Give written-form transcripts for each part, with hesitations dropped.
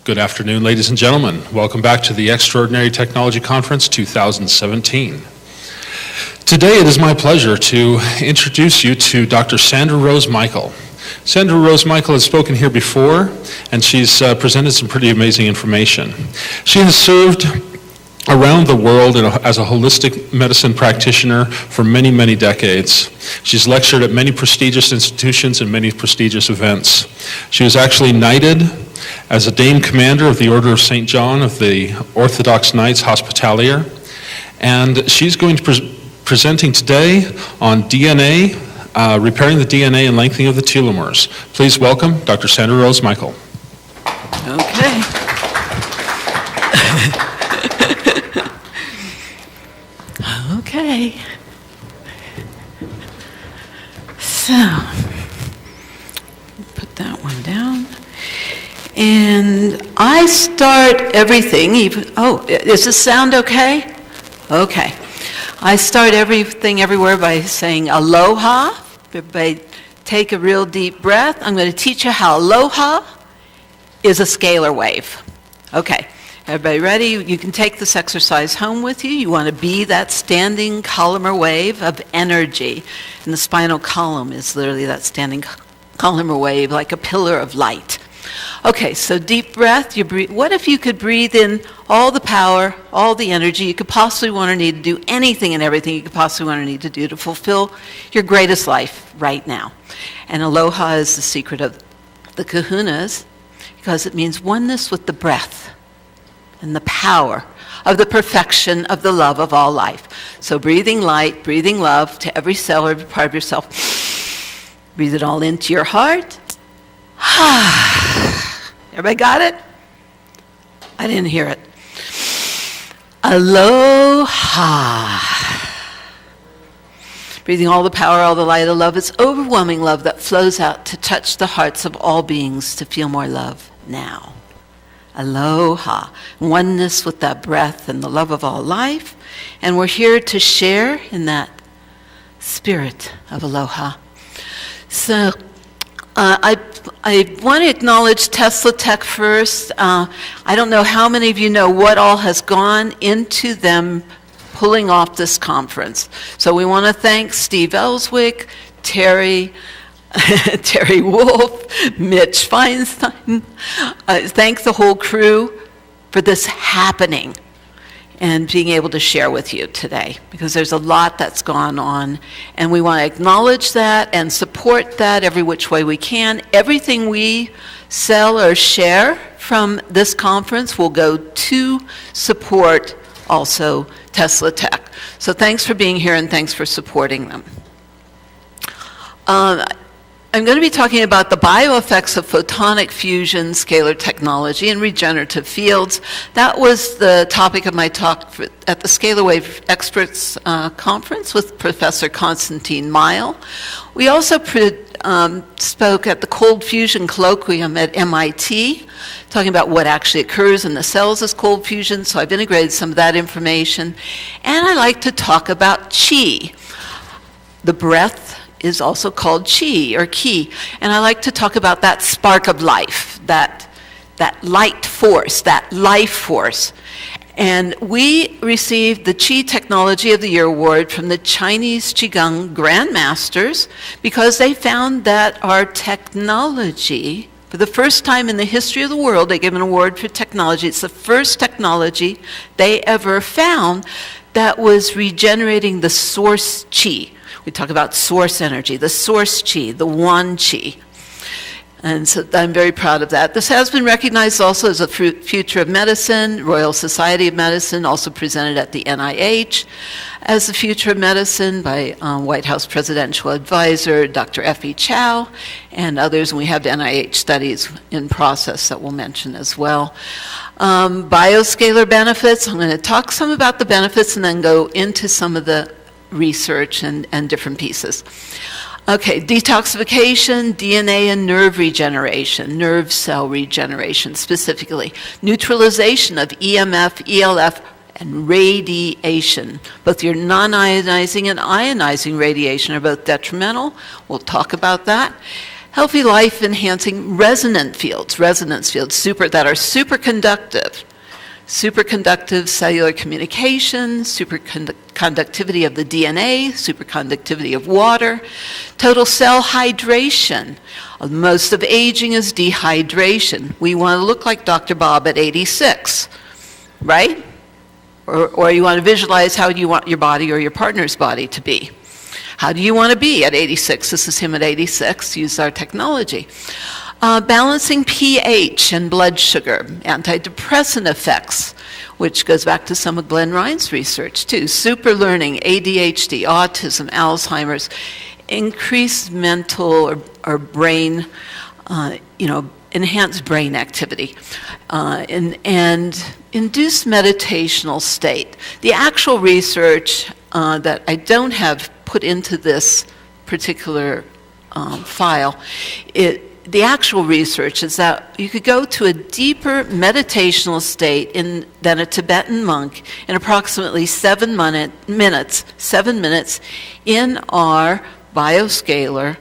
Good afternoon, ladies and gentlemen. Welcome back to the Extraordinary Technology Conference 2017. Today it is my pleasure to introduce you to Dr. Sandra Rose Michael. Sandra Rose Michael has spoken here before, and she's presented some pretty amazing information. She has served around the world as a holistic medicine practitioner for many, many decades. She's lectured at many prestigious institutions and many prestigious events. She was actually knighted as a Dame Commander of the Order of St. John of the Orthodox Knights Hospitalier, and she's going to presenting today on DNA, repairing the DNA and lengthening of the telomeres. Please welcome Dr. Sandra Rose Michael. Okay. Okay. So, put that one down. And I start everything, does this sound okay? Okay. I start everything everywhere by saying aloha. Everybody take a real deep breath. I'm going to teach you how aloha is a scalar wave. Okay. Everybody ready? You can take this exercise home with you. You want to be that standing columnar wave of energy. And the spinal column is literally that standing columnar wave, like a pillar of light. Okay, so deep breath. You breathe. What if you could breathe in all the power, all the energy you could possibly want or need to do, anything and everything you could possibly want or need to do to fulfill your greatest life right now. And aloha is the secret of the kahunas, because it means oneness with the breath and the power of the perfection of the love of all life. So breathing light, breathing love to every cell, every part of yourself. Breathe it all into your heart. Everybody got it? I didn't hear it. Aloha. Breathing all the power, all the light of love. It's overwhelming love that flows out to touch the hearts of all beings to feel more love now. Aloha. Oneness with that breath and the love of all life. And we're here to share in that spirit of aloha. So I want to acknowledge Tesla Tech first. I don't know how many of you know what all has gone into them pulling off this conference. So we want to thank Steve Ellswick, Terry Wolf, Mitch Feinstein. Thank the whole crew for this happening and being able to share with you today, because there's a lot that's gone on, and we want to acknowledge that and support that every which way we can. Everything we sell or share from this conference will go to support also Tesla Tech. So thanks for being here and thanks for supporting them. I'm going to be talking about the bioeffects of photonic fusion, scalar technology, and regenerative fields. That was the topic of my talk at the Scalar Wave Experts Conference with Professor Constantine Mile. We also spoke at the Cold Fusion Colloquium at MIT, talking about what actually occurs in the cells as cold fusion, so I've integrated some of that information. And I like to talk about qi. The breath is also called qi or ki, and I like to talk about that spark of life, that light force, that life force. And we received the Qi Technology of the Year award from the Chinese Qigong Grandmasters because they found that our technology, for the first time in the history of the world, they gave an award for technology. It's the first technology they ever found that was regenerating the source qi. We talk about source energy, the source qi, the one qi. And so I'm very proud of that. This has been recognized also as a future of medicine, Royal Society of Medicine, also presented at the NIH as the future of medicine by White House Presidential Advisor Dr. F.E. Chow and others. And we have NIH studies in process that we'll mention as well. Bioscalar benefits, I'm going to talk some about the benefits and then go into some of the research and different pieces. Okay, detoxification, DNA and nerve regeneration, nerve cell regeneration specifically. Neutralization of EMF, ELF, and radiation. Both your non-ionizing and ionizing radiation are both detrimental. We'll talk about that. Healthy life-enhancing resonance fields that are superconductive. Superconductive cellular communication, superconductivity of the DNA, superconductivity of water, total cell hydration. Most of aging is dehydration. We want to look like Dr. Bob at 86, right? Or you want to visualize how you want your body or your partner's body to be. How do you want to be at 86? This is him at 86, use our technology. Balancing pH and blood sugar, antidepressant effects, which goes back to some of Glenn Ryan's research too. Super learning, ADHD, autism, Alzheimer's, increased mental or brain, enhanced brain activity, and induced meditational state. The actual research that I don't have put into this particular file, the actual research is that you could go to a deeper meditational state than a Tibetan monk in approximately 7 minutes in our bioscalar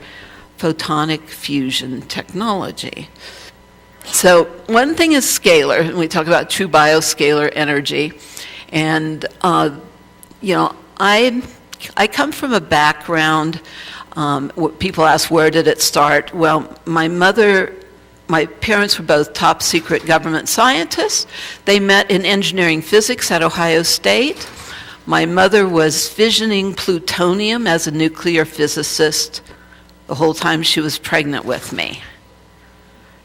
photonic fusion technology. So one thing is scalar, and we talk about true bioscalar energy, and I come from a background. People ask, where did it start? Well, my parents were both top secret government scientists. They met in engineering physics at Ohio State. My mother was fissioning plutonium as a nuclear physicist the whole time she was pregnant with me.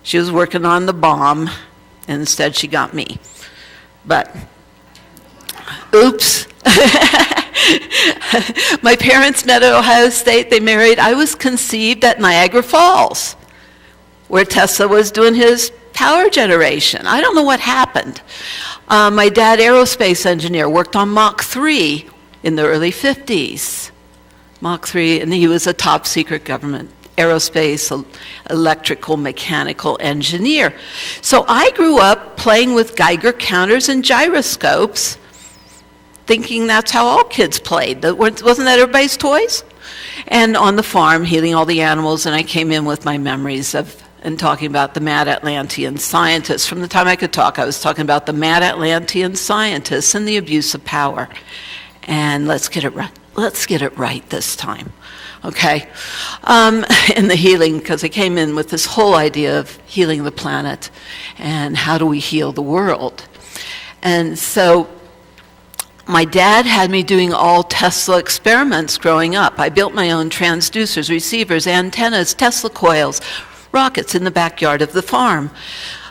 She was working on the bomb, and instead she got me. But, oops. My parents met at Ohio State. They married. I was conceived at Niagara Falls, where Tesla was doing his power generation. I don't know what happened. My dad, aerospace engineer, worked on Mach 3 in the early 50s. Mach 3, and he was a top secret government aerospace, electrical, mechanical engineer. So I grew up playing with Geiger counters and gyroscopes, thinking that's how all kids played. Wasn't that everybody's toys? And on the farm, healing all the animals, and I came in with my memories and talking about the mad Atlantean scientists. From the time I could talk, I was talking about the mad Atlantean scientists and the abuse of power. And let's get it right. Let's get it right this time, okay? In the healing, because I came in with this whole idea of healing the planet and how do we heal the world. And so my dad had me doing all Tesla experiments growing up. I built my own transducers, receivers, antennas, Tesla coils, rockets in the backyard of the farm,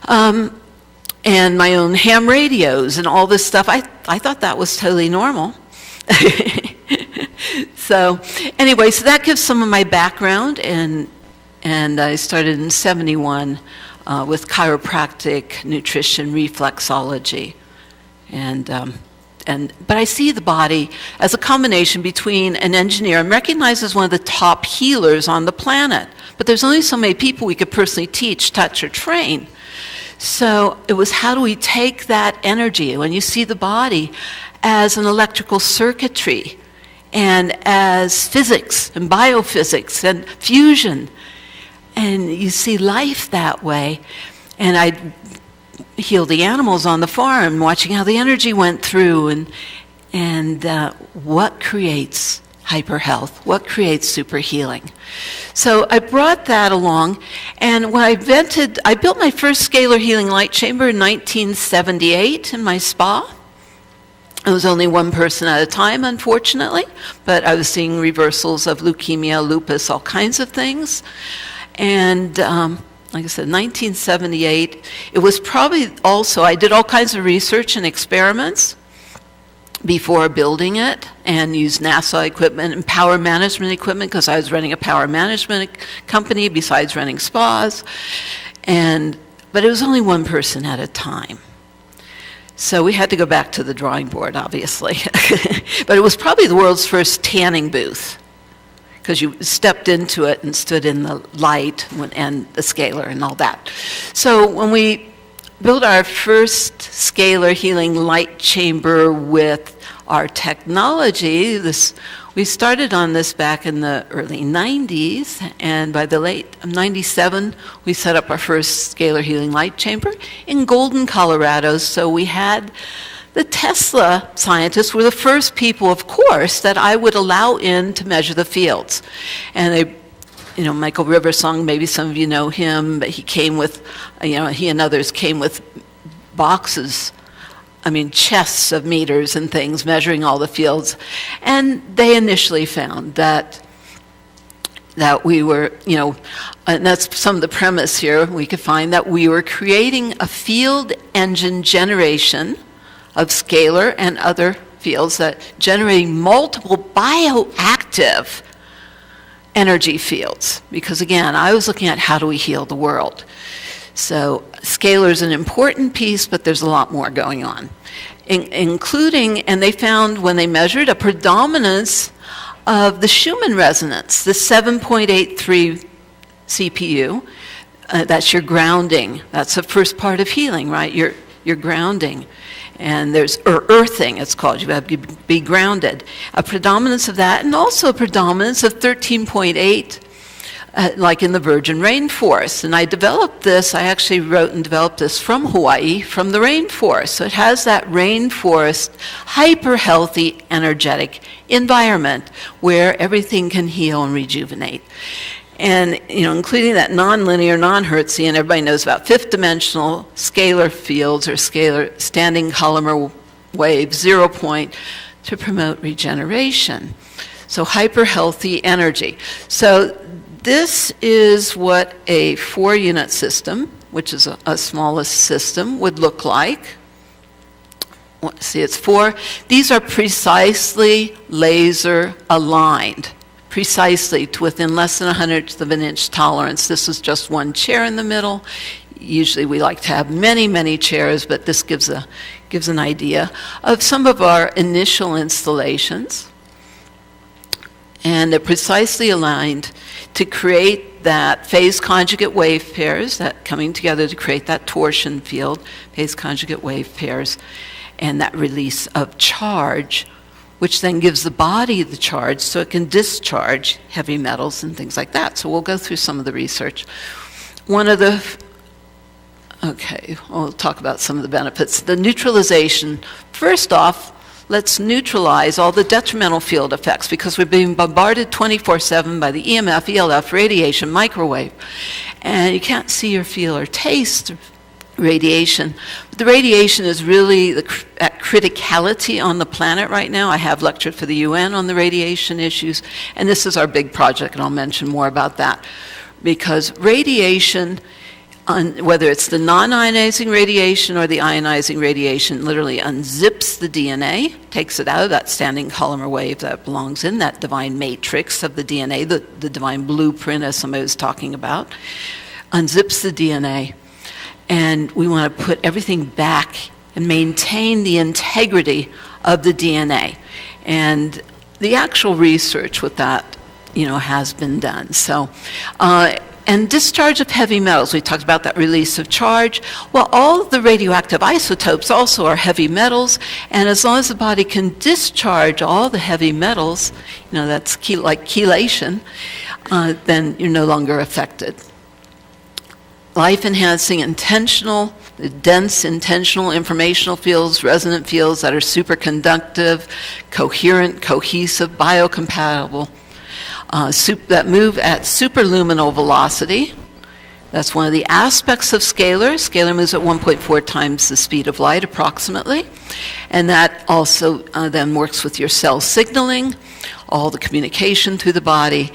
and my own ham radios and all this stuff. I thought that was totally normal. So anyway, so that gives some of my background, and I started in 71 with chiropractic, nutrition, reflexology, but I see the body as a combination between an engineer. I'm recognized as one of the top healers on the planet, but there's only so many people we could personally teach, touch, or train. So it was, how do we take that energy, when you see the body as an electrical circuitry and as physics and biophysics and fusion, and you see life that way. And I'd heal the animals on the farm, watching how the energy went through, and what creates hyper health, what creates super healing. So I brought that along, and when I built my first scalar healing light chamber in 1978 in my spa. It was only one person at a time, unfortunately, but I was seeing reversals of leukemia, lupus, all kinds of things. And like I said, 1978, it was probably also, I did all kinds of research and experiments before building it, and used NASA equipment and power management equipment, because I was running a power management company besides running spas. But it was only one person at a time. So we had to go back to the drawing board, obviously. But it was probably the world's first tanning booth, because you stepped into it and stood in the light and the scalar and all that. So when we built our first scalar healing light chamber with our technology. We started on this back in the early 90s, and by the late 97, we set up our first scalar healing light chamber in Golden, Colorado. So we had the Tesla scientists were the first people, of course, that I would allow in to measure the fields. And they, Michael Riversong, maybe some of you know him, but he came with, he and others came with boxes, chests of meters and things, measuring all the fields. And they initially found that we were, and that's some of the premise here, we could find that we were creating a field engine generation of scalar and other fields that generating multiple bioactive energy fields. Because again, I was looking at how do we heal the world. So scalar is an important piece, but there's a lot more going on, including, and they found when they measured a predominance of the Schumann resonance, the 7.83 CPU. That's your grounding. That's the first part of healing, right? You're grounding. And there's earthing, it's called. You have to be grounded. A predominance of that, and also a predominance of 13.8, like in the virgin rainforest. And I actually wrote and developed this from Hawaii, from the rainforest. So it has that rainforest, hyper-healthy, energetic environment where everything can heal and rejuvenate. And, including that nonlinear, non-Hertzian, everybody knows about fifth-dimensional scalar fields or scalar standing column waves, 0 point, to promote regeneration. So hyper-healthy energy. So this is what a 4-unit system, which is a smallest system, would look like. See, it's 4. These are precisely laser aligned. Precisely to within less than 100th of an inch tolerance. This is just one chair in the middle. Usually we like to have many, many chairs, but this gives an idea of some of our initial installations. And they're precisely aligned to create that phase conjugate wave pairs, that coming together to create that torsion field, phase conjugate wave pairs, and that release of charge, which then gives the body the charge so it can discharge heavy metals and things like that. So we'll go through some of the research. We'll talk about some of the benefits. The neutralization. First off, let's neutralize all the detrimental field effects because we're being bombarded 24/7 by the EMF, ELF, radiation, microwave. And you can't see or feel or taste radiation. The radiation is really at criticality on the planet right now. I have lectured for the UN on the radiation issues, and this is our big project, and I'll mention more about that. Because radiation, whether it's the non-ionizing radiation or the ionizing radiation, literally unzips the DNA, takes it out of that standing column or wave that belongs in that divine matrix of the DNA, the divine blueprint, as somebody was talking about, unzips the DNA. And we want to put everything back and maintain the integrity of the DNA. And the actual research with that, has been done. So, and discharge of heavy metals. We talked about that release of charge. Well, all of the radioactive isotopes also are heavy metals. And as long as the body can discharge all the heavy metals, that's like chelation, then you're no longer affected. Life-enhancing, intentional, dense, intentional informational fields, resonant fields that are superconductive, coherent, cohesive, biocompatible, that move at superluminal velocity. That's one of the aspects of scalar. Scalar moves at 1.4 times the speed of light, approximately. And that also then works with your cell signaling, all the communication through the body.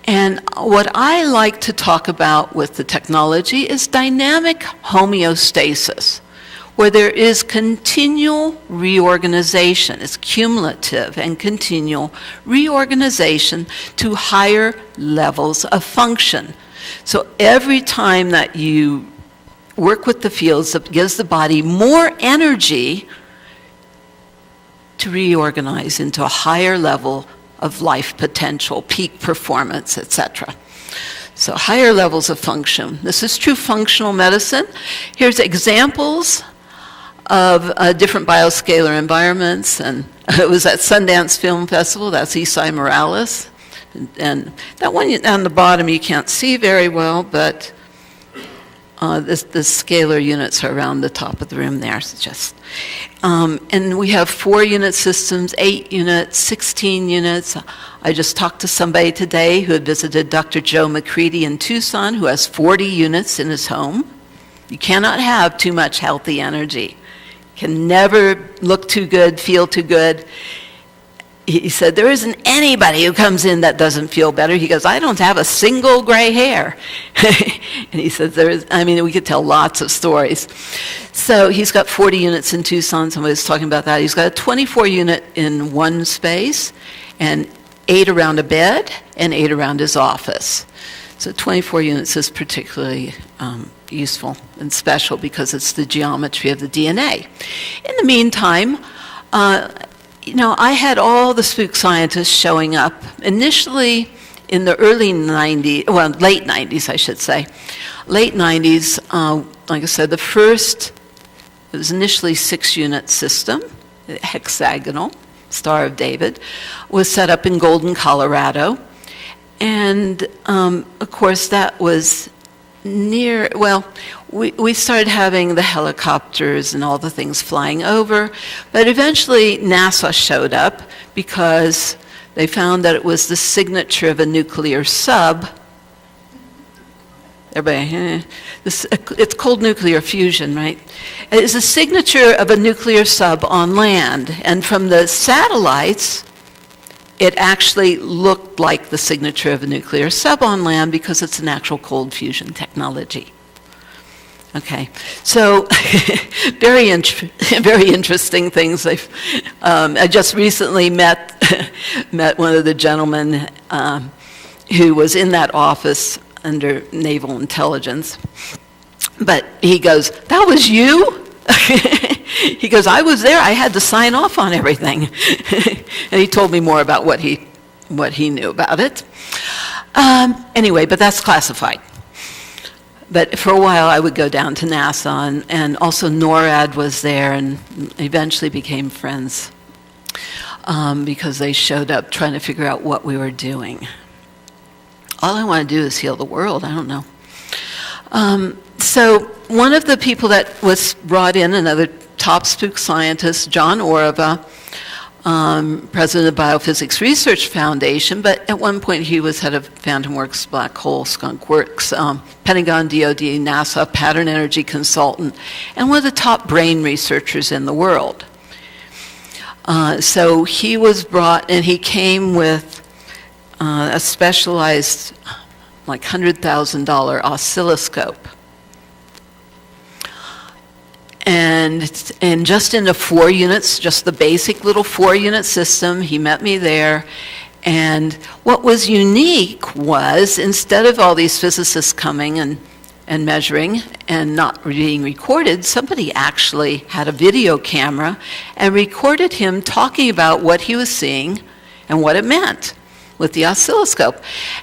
And what I like to talk about with the technology is dynamic homeostasis, where there is continual reorganization. It's cumulative and continual reorganization to higher levels of function. So every time that you work with the fields, it gives the body more energy to reorganize into a higher level of life potential, peak performance, etc. So higher levels of function. This is true functional medicine. Here's examples of different bioscalar environments, and it was at Sundance Film Festival. That's Esai Morales. And that one on the bottom you can't see very well, but the scalar units are around the top of the room there. So just, and we have 4-unit systems, 8 units, 16 units. I just talked to somebody today who had visited Dr. Joe McCready in Tucson, who has 40 units in his home. You cannot have too much healthy energy. Can never look too good, feel too good. He said, there isn't anybody who comes in that doesn't feel better. He goes, I don't have a single gray hair. And he says, we could tell lots of stories. So he's got 40 units in Tucson. Somebody was talking about that. He's got a 24 unit in one space, and 8 around a bed, and 8 around his office. So 24 units is particularly useful and special because it's the geometry of the DNA. In the meantime, I had all the spook scientists showing up initially in the early 90s, well, late 90s, I should say. Late 90s, like I said, it was initially 6-unit system, hexagonal, Star of David, was set up in Golden, Colorado. And, of course, that was we started having the helicopters and all the things flying over, but eventually NASA showed up because they found that it was the signature of a nuclear sub. Everybody, it's called nuclear fusion, right? It's a signature of a nuclear sub on land, and from the satellites, it actually looked like the signature of a nuclear sub on land because it's an actual cold fusion technology. Okay, so very interesting things. I just recently met one of the gentlemen who was in that office under Naval Intelligence, but he goes, "That was you?" He goes, "I was there. I had to sign off on everything." And he told me more about what he knew about it. Anyway, but that's classified. But for a while, I would go down to NASA, and also NORAD was there, and eventually became friends because they showed up trying to figure out what we were doing. All I want to do is heal the world. I don't know. So one of the people that was brought in, another top spook scientist, John Orava, president of the Biophysics Research Foundation, but at one point he was head of Phantom Works, Black Hole, Skunk Works, Pentagon, DoD, NASA, pattern energy consultant, and one of the top brain researchers in the world. So he was brought, and he came with a specialized, like $100,000 oscilloscope. And just in the 4 units, just the basic little 4-unit system, he met me there. And what was unique was, instead of all these physicists coming and measuring and not being recorded, somebody actually had a video camera and recorded him talking about what he was seeing and what it meant with the oscilloscope.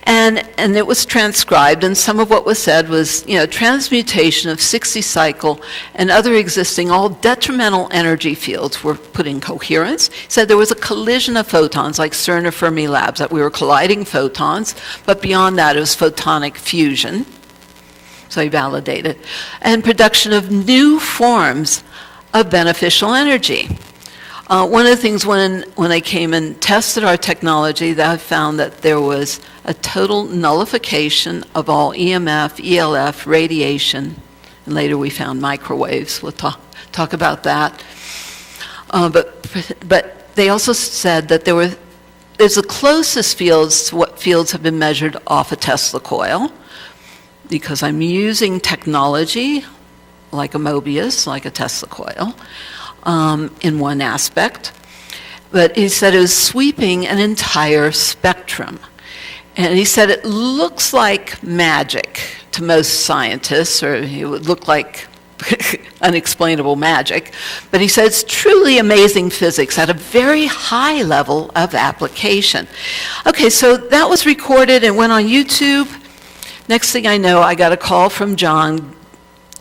And it was transcribed, and some of what was said was, transmutation of 60-cycle and other existing all detrimental energy fields were put in coherence. He said there was a collision of photons, like CERN or Fermi Labs, that we were colliding photons, but beyond that it was photonic fusion. So he validated. And production of new forms of beneficial energy. One of the things when I came and tested our technology, that I found that there was a total nullification of all EMF, ELF, radiation, and later we found microwaves. We'll talk about that. But they also said that there's the closest fields to what fields have been measured off a Tesla coil, because I'm using technology like a Mobius, like a Tesla coil, in one aspect. But he said it was sweeping an entire spectrum. And he said it looks like magic to most scientists, or it would look like unexplainable magic. But he said it's truly amazing physics at a very high level of application. Okay, so that was recorded and went on YouTube. Next thing I know, I got a call from John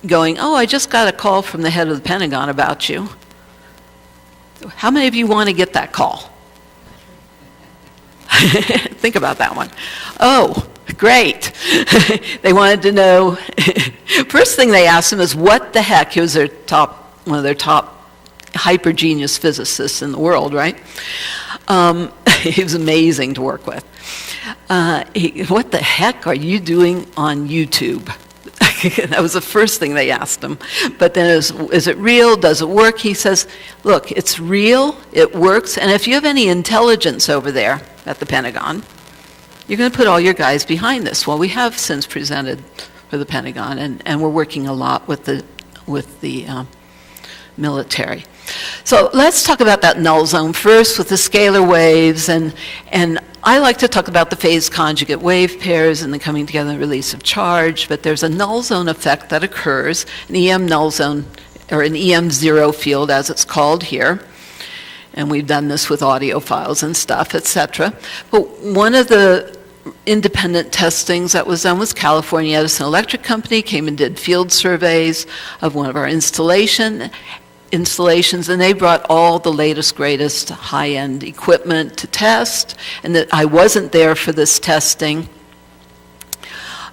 going, oh, I just got a call from the head of the Pentagon about you. How many of you want to get that call? Think about that one. Oh, great. They wanted to know, first thing they asked him is, what the heck? He was one of their top hyper-genius physicists in the world, right? He was amazing to work with. What the heck are you doing on YouTube? That was the first thing they asked him. But then is it real? Does it work? He says, look, it's real, it works, and if you have any intelligence over there at the Pentagon, you're going to put all your guys behind this. Well, we have since presented for the Pentagon, and we're working a lot with the military. So let's talk about that null zone first with the scalar waves, and I like to talk about the phase conjugate wave pairs and the coming together and release of charge, but there's a null zone effect that occurs, an EM null zone, or an EM zero field as it's called here, and we've done this with audio files and stuff, etc. But one of the independent testings that was done was California Edison Electric Company came and did field surveys of one of our installations, and they brought all the latest, greatest high-end equipment to test, and that I wasn't there for this testing,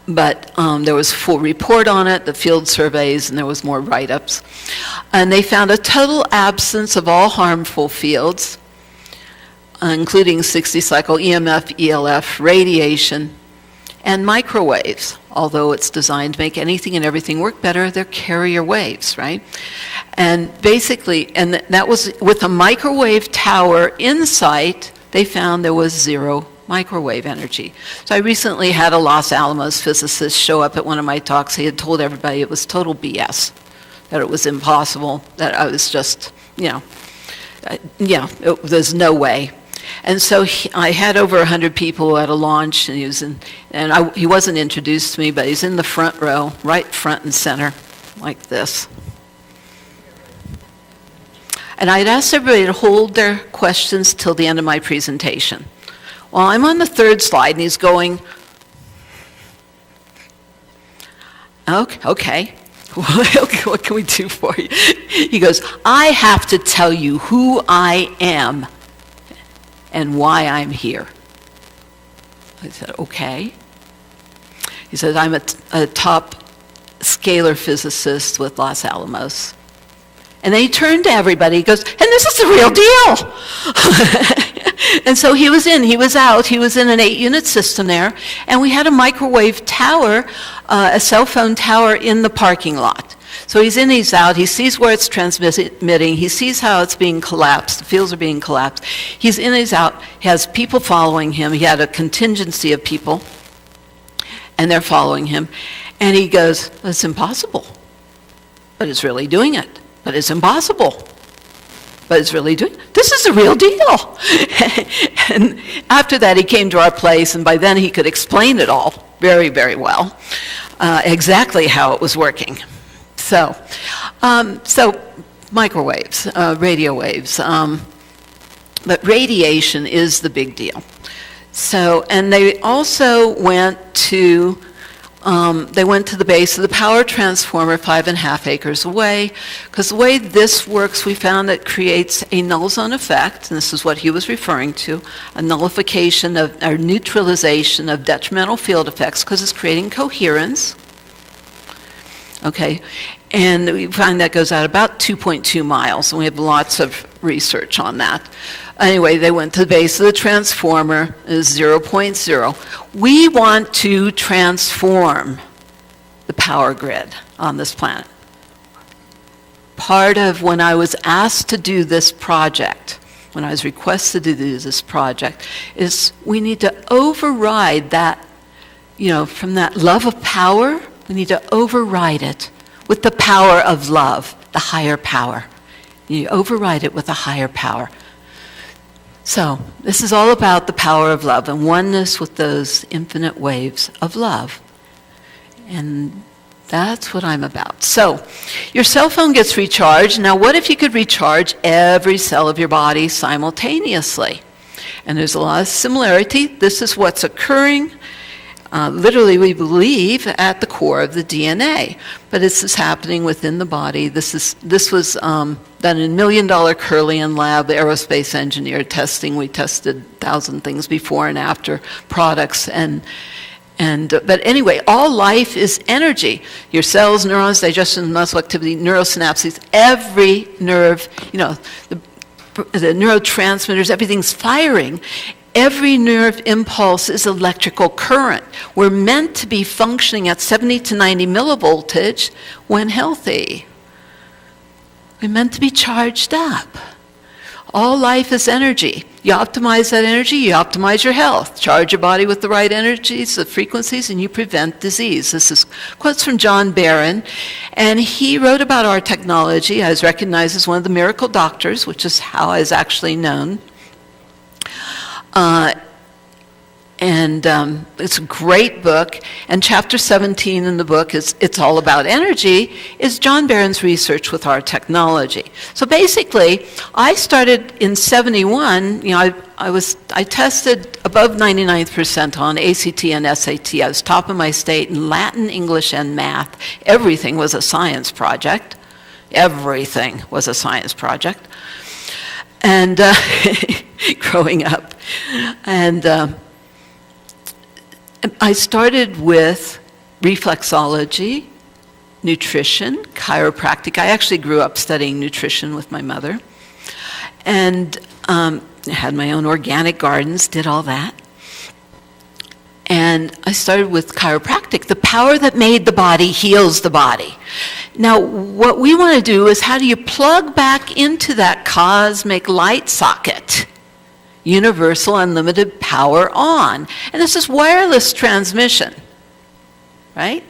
but there was a full report on it, the field surveys, and there was more write-ups. And they found a total absence of all harmful fields, including 60-cycle EMF, ELF, radiation, and microwaves. Although it's designed to make anything and everything work better, they're carrier waves, right? And basically, and that was with a microwave tower in sight, they found there was zero microwave energy. So I recently had a Los Alamos physicist show up at one of my talks. He had told everybody it was total BS, that it was impossible, that I was just, there's no way. And so I had over 100 people at a launch, and he wasn't introduced to me, but he's in the front row, right front and center, like this. And I'd asked everybody to hold their questions till the end of my presentation. Well, I'm on the third slide, and he's going, okay, what can we do for you? He goes, I have to tell you who I am and why I'm here. I said, okay. He said, I'm a top scalar physicist with Los Alamos. And then he turned to everybody, he goes, and this is the real deal. And so he was in an 8-unit system there, and we had a microwave tower, a cell phone tower in the parking lot. So he's in, he's out, he sees where it's transmitting, he sees how it's being collapsed, the fields are being collapsed. He's in, he's out, he has people following him, he had a contingency of people, and they're following him. And he goes, it's impossible, but it's really doing it. But it's impossible, but it's really doing it. This is the real deal. And after that, he came to our place, and by then he could explain it all very, very well, exactly how it was working. So microwaves, radio waves, but radiation is the big deal. So, and they also went to the base of the power transformer 5.5 acres away, because the way this works, we found that creates a null zone effect, and this is what he was referring to, a nullification or neutralization of detrimental field effects, because it's creating coherence. Okay, and we find that goes out about 2.2 miles, and we have lots of research on that. Anyway, they went to the base of the transformer, is 0.0. We want to transform the power grid on this planet. Part of when I was asked to do this project, when I was requested to do this project, is we need to override that, from that love of power, we need to override it with the power of love, the higher power. You override it with a higher power. So this is all about the power of love and oneness with those infinite waves of love. And that's what I'm about. So your cell phone gets recharged. Now what if you could recharge every cell of your body simultaneously? And there's a lot of similarity. This is what's occurring. literally, we believe, at the core of the DNA. But this is happening within the body. This was done in $1 million Curlian lab, aerospace engineer testing. We tested 1,000 things before and after products. But anyway, all life is energy. Your cells, neurons, digestion, muscle activity, neurosynapses, every nerve, the neurotransmitters, everything's firing. Every nerve impulse is electrical current. We're meant to be functioning at 70 to 90 millivoltage when healthy. We're meant to be charged up. All life is energy. You optimize that energy, you optimize your health. Charge your body with the right energies, the frequencies, and you prevent disease. This is quotes from John Barron, and he wrote about our technology. I was recognized as one of the miracle doctors, which is how I was actually known. It's a great book, and chapter 17 in the book is It's All About Energy, is John Barron's research with our technology. So basically, I started in 71, I tested above 99% on ACT and SAT. I was top of my state in Latin, English, and math. Everything was a science project. Everything was a science project. And growing up. And I started with reflexology, nutrition, chiropractic. I actually grew up studying nutrition with my mother. And had my own organic gardens, did all that. And I started with chiropractic. The power that made the body heals the body. Now, what we want to do is how do you plug back into that cosmic light socket? Universal unlimited power on. And this is wireless transmission, right?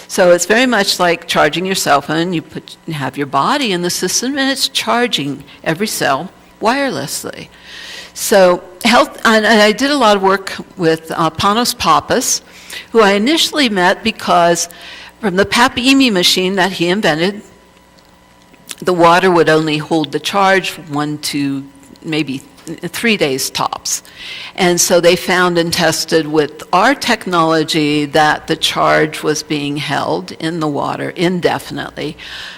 So it's very much like charging your cell phone. You have your body in the system and it's charging every cell wirelessly. So health, and I did a lot of work with Panos Pappas, who I initially met because from the Papimi machine that he invented, the water would only hold the charge 1 to maybe 3 days tops. And so they found and tested with our technology that the charge was being held in the water indefinitely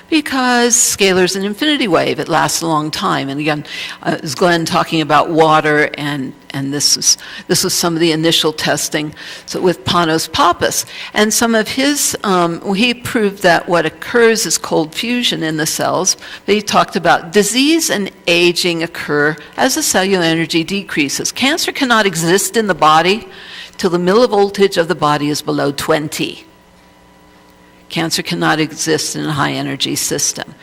because scalar's an infinity wave. It lasts a long time. And again, as Glenn talking about water, and this was some of the initial testing with Panos Pappas. And some of his, he proved that what occurs is cold fusion in the cells, but he talked about disease and aging occur as the cellular energy decreases. Cancer cannot exist in the body till the millivoltage of the body is below 20. Cancer cannot exist in a high energy system.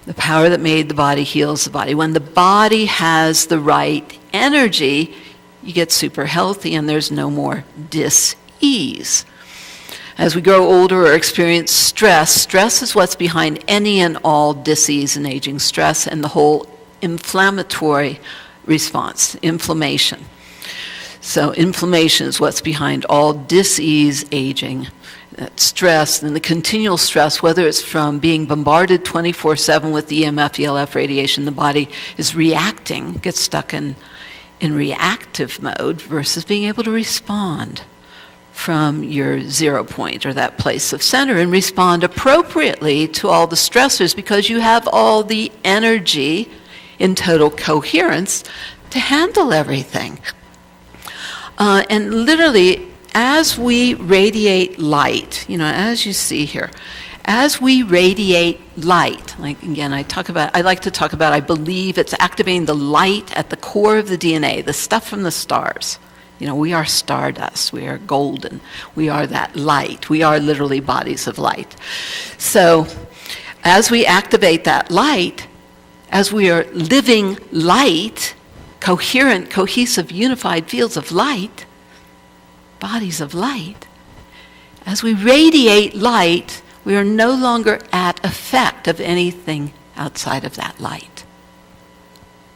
The power that made the body heals the body. When the body has the right energy, you get super healthy and there's no more dis-ease. As we grow older or experience stress is what's behind any and all dis-ease and aging. Stress and the whole inflammatory response, inflammation. So inflammation is what's behind all dis-ease, aging. That stress and the continual stress, whether it's from being bombarded 24/7 with EMF, ELF radiation, the body is reacting, gets stuck in reactive mode versus being able to respond from your 0 point or that place of center and respond appropriately to all the stressors because you have all the energy in total coherence to handle everything. And literally, as we radiate light, as you see here, as we radiate light, like again, I like to talk about, I believe it's activating the light at the core of the DNA, the stuff from the stars. We are stardust, we are golden, we are that light, we are literally bodies of light. So, as we activate that light, as we are living light, coherent, cohesive, unified fields of light, bodies of light, as we radiate light, we are no longer at effect of anything outside of that light.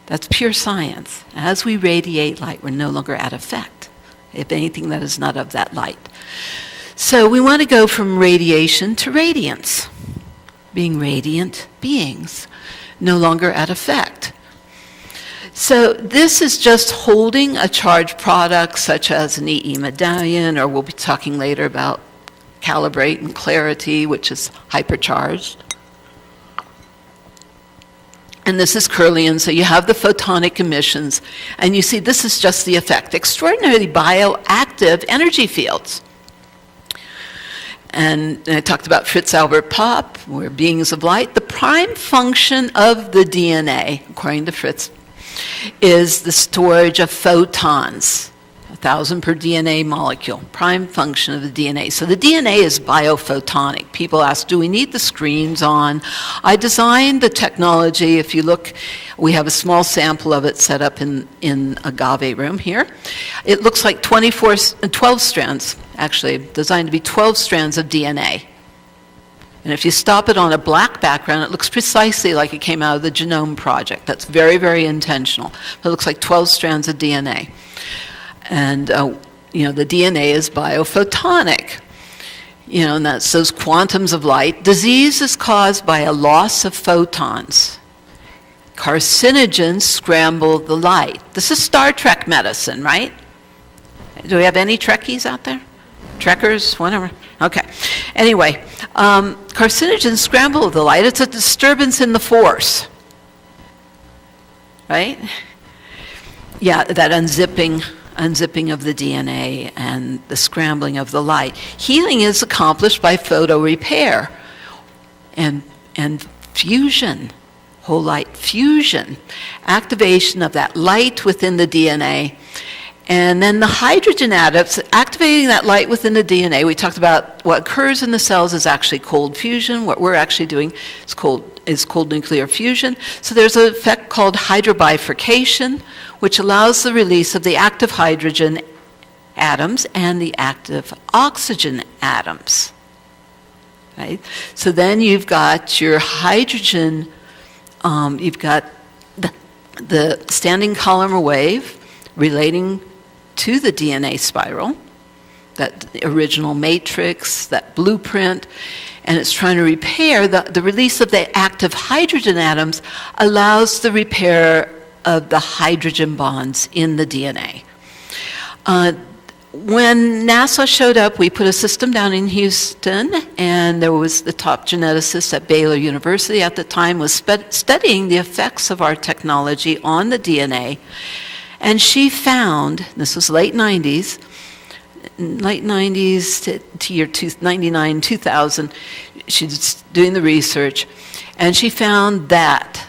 That's pure science. As we radiate light, we're no longer at effect of anything that is not of that light. So we want to go from radiation to radiance, being radiant beings, no longer at effect. So this is just holding a charged product such as an EE medallion, or we'll be talking later about calibrate and clarity, which is hypercharged. And this is Kirlian, so you have the photonic emissions, and you see this is just the effect. Extraordinarily bioactive energy fields. And I talked about Fritz Albert Popp, we're beings of light. The prime function of the DNA, according to Fritz, is the storage of photons, 1,000 per DNA molecule, prime function of the DNA. So the DNA is biophotonic. People ask, do we need the screens on? I designed the technology. If you look, we have a small sample of it set up in agave room here. It looks like 12 strands, actually designed to be 12 strands of DNA. And if you stop it on a black background, it looks precisely like it came out of the Genome Project. That's very, very intentional. It looks like 12 strands of DNA. And, the DNA is biophotonic. And that's those quantums of light. Disease is caused by a loss of photons. Carcinogens scramble the light. This is Star Trek medicine, right? Do we have any Trekkies out there? Trekkers, whatever. Okay. Anyway, carcinogens scramble the light. It's a disturbance in the force, right? Yeah, that unzipping of the DNA and the scrambling of the light. Healing is accomplished by photo repair and fusion, whole light fusion, activation of that light within the DNA. And then the hydrogen atoms, activating that light within the DNA, we talked about what occurs in the cells is actually cold fusion. What we're actually doing is cold nuclear fusion. So there's an effect called hydrobifurcation, which allows the release of the active hydrogen atoms and the active oxygen atoms. Right? So then you've got your hydrogen, you've got the standing column wave relating to the DNA spiral, that original matrix, that blueprint, and it's trying to repair the release of the active hydrogen atoms allows the repair of the hydrogen bonds in the DNA. When NASA showed up, we put a system down in Houston, and there was the top geneticist at Baylor University at the time was studying the effects of our technology on the DNA. And she found, this was late 90s to year 99, 2000, she's doing the research, and she found that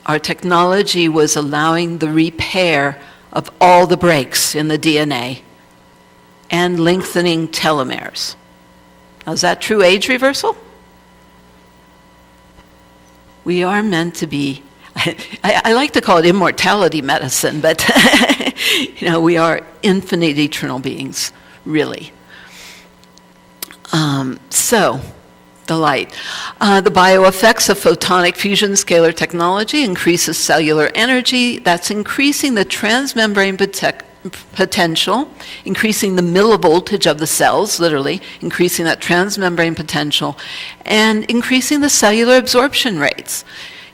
our technology was allowing the repair of all the breaks in the DNA and lengthening telomeres. Now, is that true age reversal? We are meant to be, I like to call it immortality medicine, but we are infinite eternal beings, really. So, the light. The bioeffects of photonic fusion scalar technology increases cellular energy. That's increasing the transmembrane potential, increasing the millivoltage of the cells, literally, increasing that transmembrane potential, and increasing the cellular absorption rates.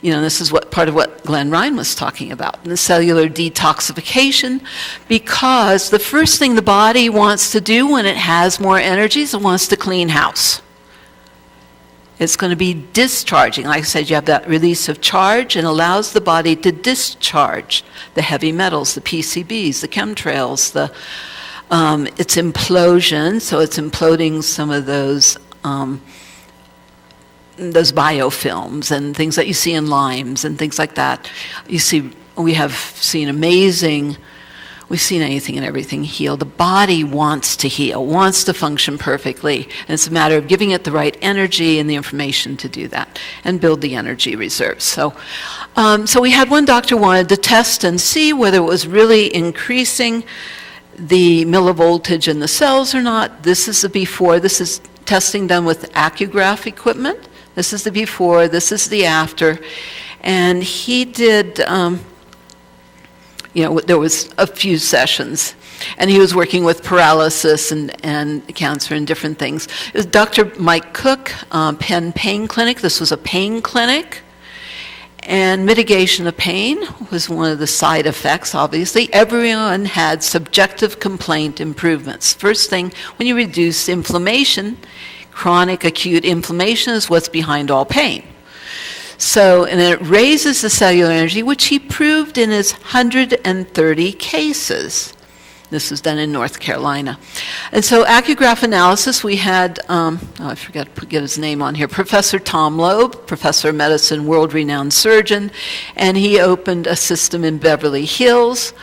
This is part of what Glenn Ryan was talking about, the cellular detoxification, because the first thing the body wants to do when it has more energy is it wants to clean house. It's going to be discharging. Like I said, you have that release of charge and allows the body to discharge the heavy metals, the PCBs, the chemtrails, its implosion, so it's imploding some of those biofilms and things that you see in limes and things like that. We've seen anything and everything heal. The body wants to heal, wants to function perfectly. And it's a matter of giving it the right energy and the information to do that and build the energy reserves. So we had one doctor wanted to test and see whether it was really increasing the millivoltage in the cells or not. This is the before. This is testing done with accugraph equipment. This is the before. This is the after. And he did... there was a few sessions, and he was working with paralysis and cancer and different things. It was Dr. Mike Cook, Penn Pain Clinic. This was a pain clinic, And mitigation of pain was one of the side effects, obviously. Everyone had subjective complaint improvements. First thing, when you reduce inflammation, chronic acute inflammation is what's behind all pain. So, and it raises the cellular energy, which he proved in his 130 cases. This was done in North Carolina. And so acugraph analysis, we had, I forgot to get his name on here, Professor Tom Loeb, professor of medicine, world-renowned surgeon, and he opened a system in Beverly Hills,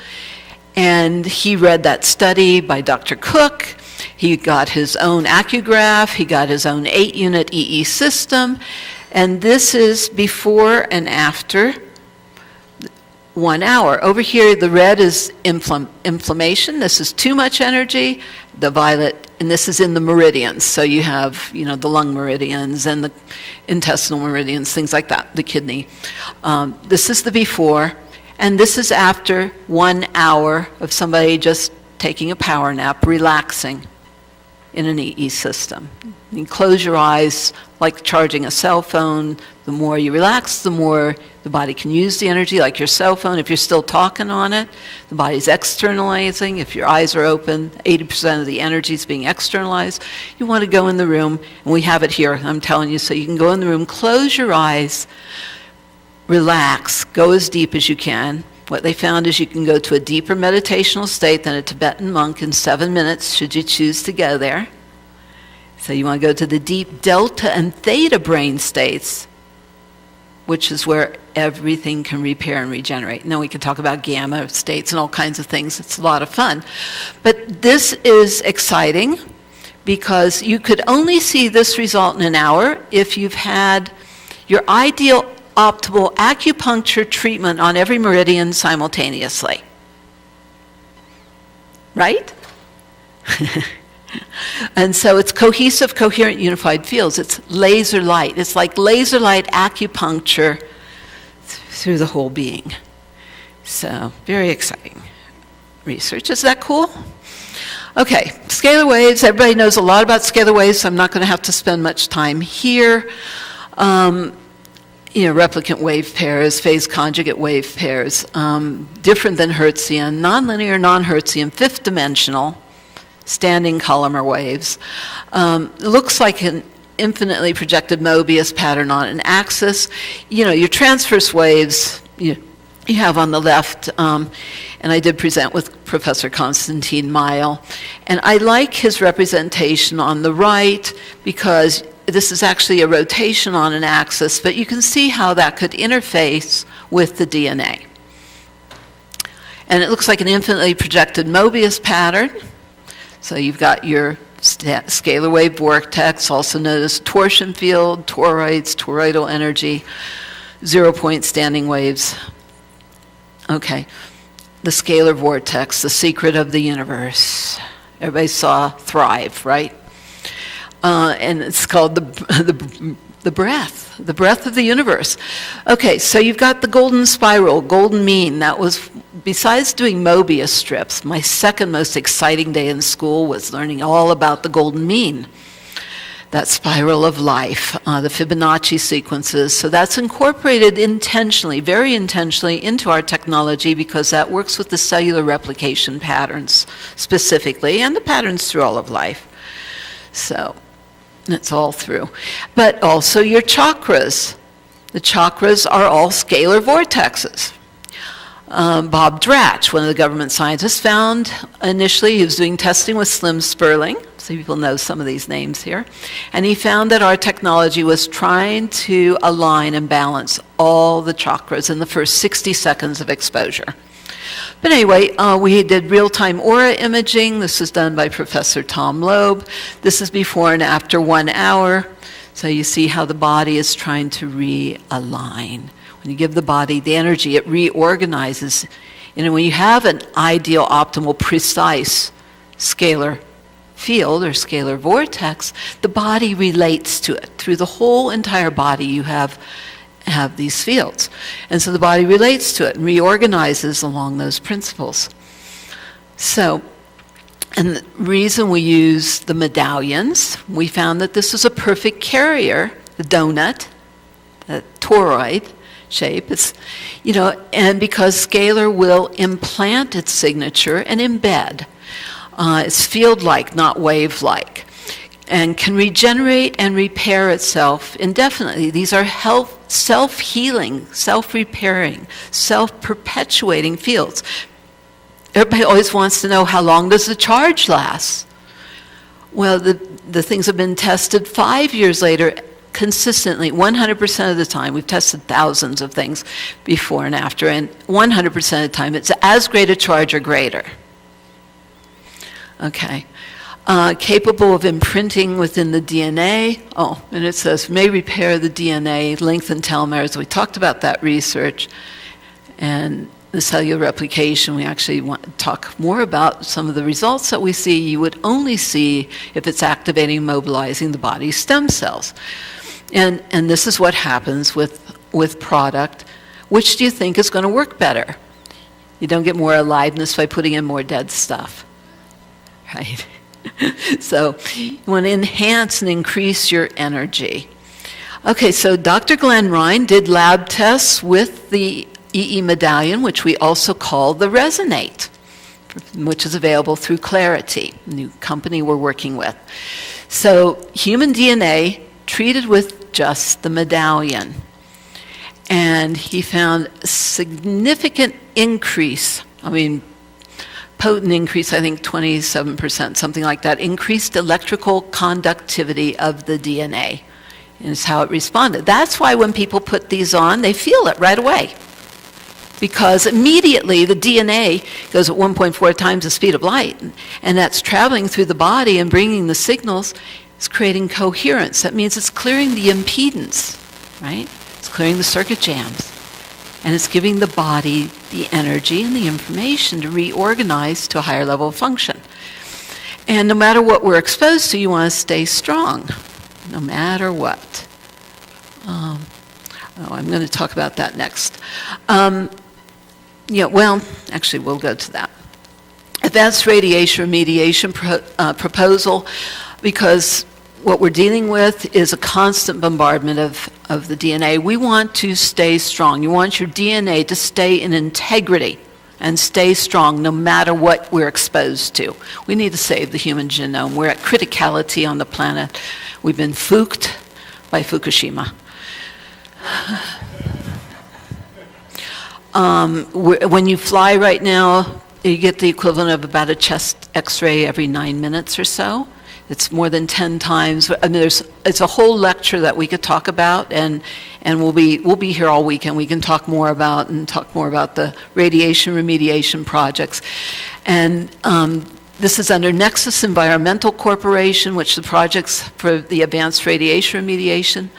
and he read that study by Dr. Cook. He got his own acugraph, he got his own 8-unit EESystem, and this is before and after 1 hour. Over here, the red is inflammation. This is too much energy. The violet, and this is in the meridians. So you have, the lung meridians and the intestinal meridians, things like that, the kidney. This is the before, and this is after 1 hour of somebody just taking a power nap, relaxing in an EESystem. You close your eyes like charging a cell phone. The more you relax, the more the body can use the energy, like your cell phone. If you're still talking on it, the body's externalizing. If your eyes are open, 80% of the energy is being externalized. You want to go in the room, and we have it here, I'm telling you, so you can go in the room, close your eyes, relax, go as deep as you can. What they found is you can go to a deeper meditational state than a Tibetan monk in 7 minutes, should you choose to go there. So you want to go to the deep delta and theta brain states, which is where everything can repair and regenerate. And then we can talk about gamma states and all kinds of things. It's a lot of fun. But this is exciting because you could only see this result in an hour if you've had your ideal optimal acupuncture treatment on every meridian simultaneously. Right? And so it's cohesive, coherent, unified fields. It's laser light. It's like laser light acupuncture through the whole being. So, very exciting research. Is that cool? Okay, scalar waves. Everybody knows a lot about scalar waves, so I'm not going to have to spend much time here. Replicant wave pairs, phase conjugate wave pairs, different than Hertzian, nonlinear, non-Hertzian, fifth dimensional, standing columnar waves. Looks like an infinitely projected Mobius pattern on an axis. Your transverse waves you have on the left, and I did present with Professor Konstantin Meil, and I like his representation on the right because this is actually a rotation on an axis, but you can see how that could interface with the DNA. And it looks like an infinitely projected Mobius pattern. So you've got your scalar wave vortex, also known as torsion field, toroids, toroidal energy, 0-point standing waves. Okay, the scalar vortex, the secret of the universe. Everybody saw Thrive, right? And it's called the breath of the universe. Okay, so you've got the golden spiral, golden mean. That was, besides doing Mobius strips, my second most exciting day in school was learning all about the golden mean, that spiral of life, the Fibonacci sequences. So that's incorporated intentionally, very intentionally, into our technology because that works with the cellular replication patterns specifically, and the patterns through all of life. So it's all through. But also your chakras. The chakras are all scalar vortexes. Bob Dratch, one of the government scientists, found initially, he was doing testing with Slim Sperling, so people know some of these names here, and he found that our technology was trying to align and balance all the chakras in the first 60 seconds of exposure. But anyway, we did real-time aura imaging. This was done by Professor Tom Loeb. This is before and after 1 hour. So you see how the body is trying to realign. When you give the body the energy, it reorganizes. When you have an ideal, optimal, precise scalar field or scalar vortex, the body relates to it. Through the whole entire body, you have these fields. And so the body relates to it and reorganizes along those principles. So, and the reason we use the medallions, we found that this was a perfect carrier, the donut, the toroid, shape. It's, and because scalar will implant its signature and embed. It's field-like, not wave-like, and can regenerate and repair itself indefinitely. These are self-healing, self-repairing, self-perpetuating fields. Everybody always wants to know, how long does the charge last? Well, the things have been tested 5 years later consistently, 100% of the time. We've tested thousands of things before and after, and 100% of the time it's as great a charge or greater. Okay. Capable of imprinting within the DNA. Oh, and it says, may repair the DNA, lengthen telomeres. We talked about that research. And the cellular replication, we actually want to talk more about some of the results that we see. You would only see if it's activating and mobilizing the body's stem cells. And this is what happens with product. Which do you think is going to work better? You don't get more aliveness by putting in more dead stuff, right? So you want to enhance and increase your energy. Okay, so Dr. Glenn Ryan did lab tests with the EE medallion, which we also call the Resonate, which is available through Clarity, a new company we're working with. So human DNA treated with just the medallion. And he found a significant increase, potent increase, I think 27%, something like that, increased electrical conductivity of the DNA. And it's how it responded. That's why when people put these on, they feel it right away. Because immediately the DNA goes at 1.4 times the speed of light, and that's traveling through the body and bringing the signals. It's creating coherence. That means it's clearing the impedance, right? It's clearing the circuit jams. And it's giving the body the energy and the information to reorganize to a higher level of function. And no matter what we're exposed to, you want to stay strong, no matter what. I'm going to talk about that next. Actually, we'll go to that. Advanced radiation remediation proposal, because what we're dealing with is a constant bombardment of the DNA. We want to stay strong. You want your DNA to stay in integrity and stay strong no matter what we're exposed to. We need to save the human genome. We're at criticality on the planet. We've been fooked by Fukushima. When you fly right now, you get the equivalent of about a chest x-ray every 9 minutes or so. It's more than 10 times. It's a whole lecture that we could talk about, and we'll be here all week, and we can talk more about the radiation remediation projects. And this is under Nexus Environmental Corporation, which the projects for the advanced radiation remediation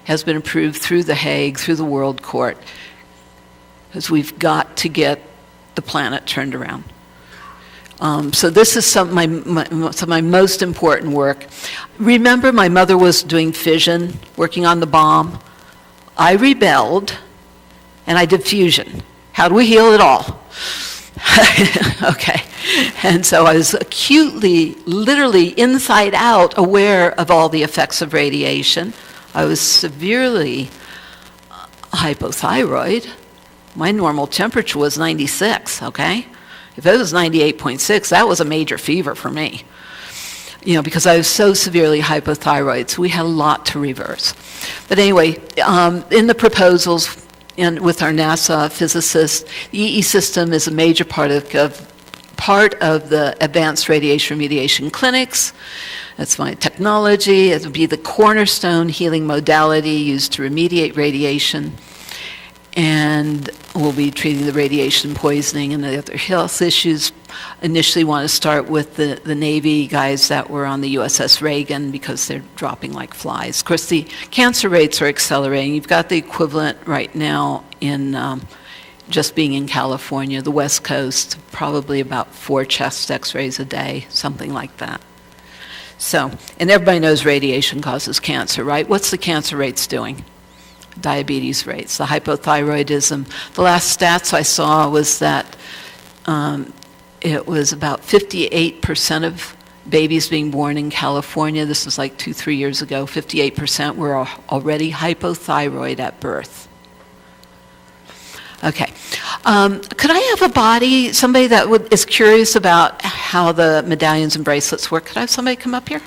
has been approved through The Hague, through the World Court, because we've got to get the planet turned around. So this is some of my most important work. Remember, my mother was doing fission, working on the bomb. I rebelled, and I did fusion. How do we heal it all? Okay. And so I was acutely, literally inside out, aware of all the effects of radiation. I was severely hypothyroid. My normal temperature was 96, okay? If it was 98.6, that was a major fever for me, because I was so severely hypothyroid. So we had a lot to reverse. But anyway, in the proposals and with our NASA physicists, the EESystem is a major part of the advanced radiation remediation clinics. That's my technology. It would be the cornerstone healing modality used to remediate radiation. And we'll be treating the radiation poisoning and the other health issues. Initially want to start with the Navy guys that were on the USS Reagan, because they're dropping like flies. Of course, the cancer rates are accelerating. You've got the equivalent right now in just being in California, the West Coast, probably about 4 chest x-rays a day, something like that. So, and everybody knows radiation causes cancer, right? What's the cancer rates doing? Diabetes rates, the hypothyroidism. The last stats I saw was that it was about 58% of babies being born in California, this was like 2-3 years ago, 58% were already hypothyroid at birth. Okay. Could I have a body, somebody that is curious about how the medallions and bracelets work? Could I have somebody come up here?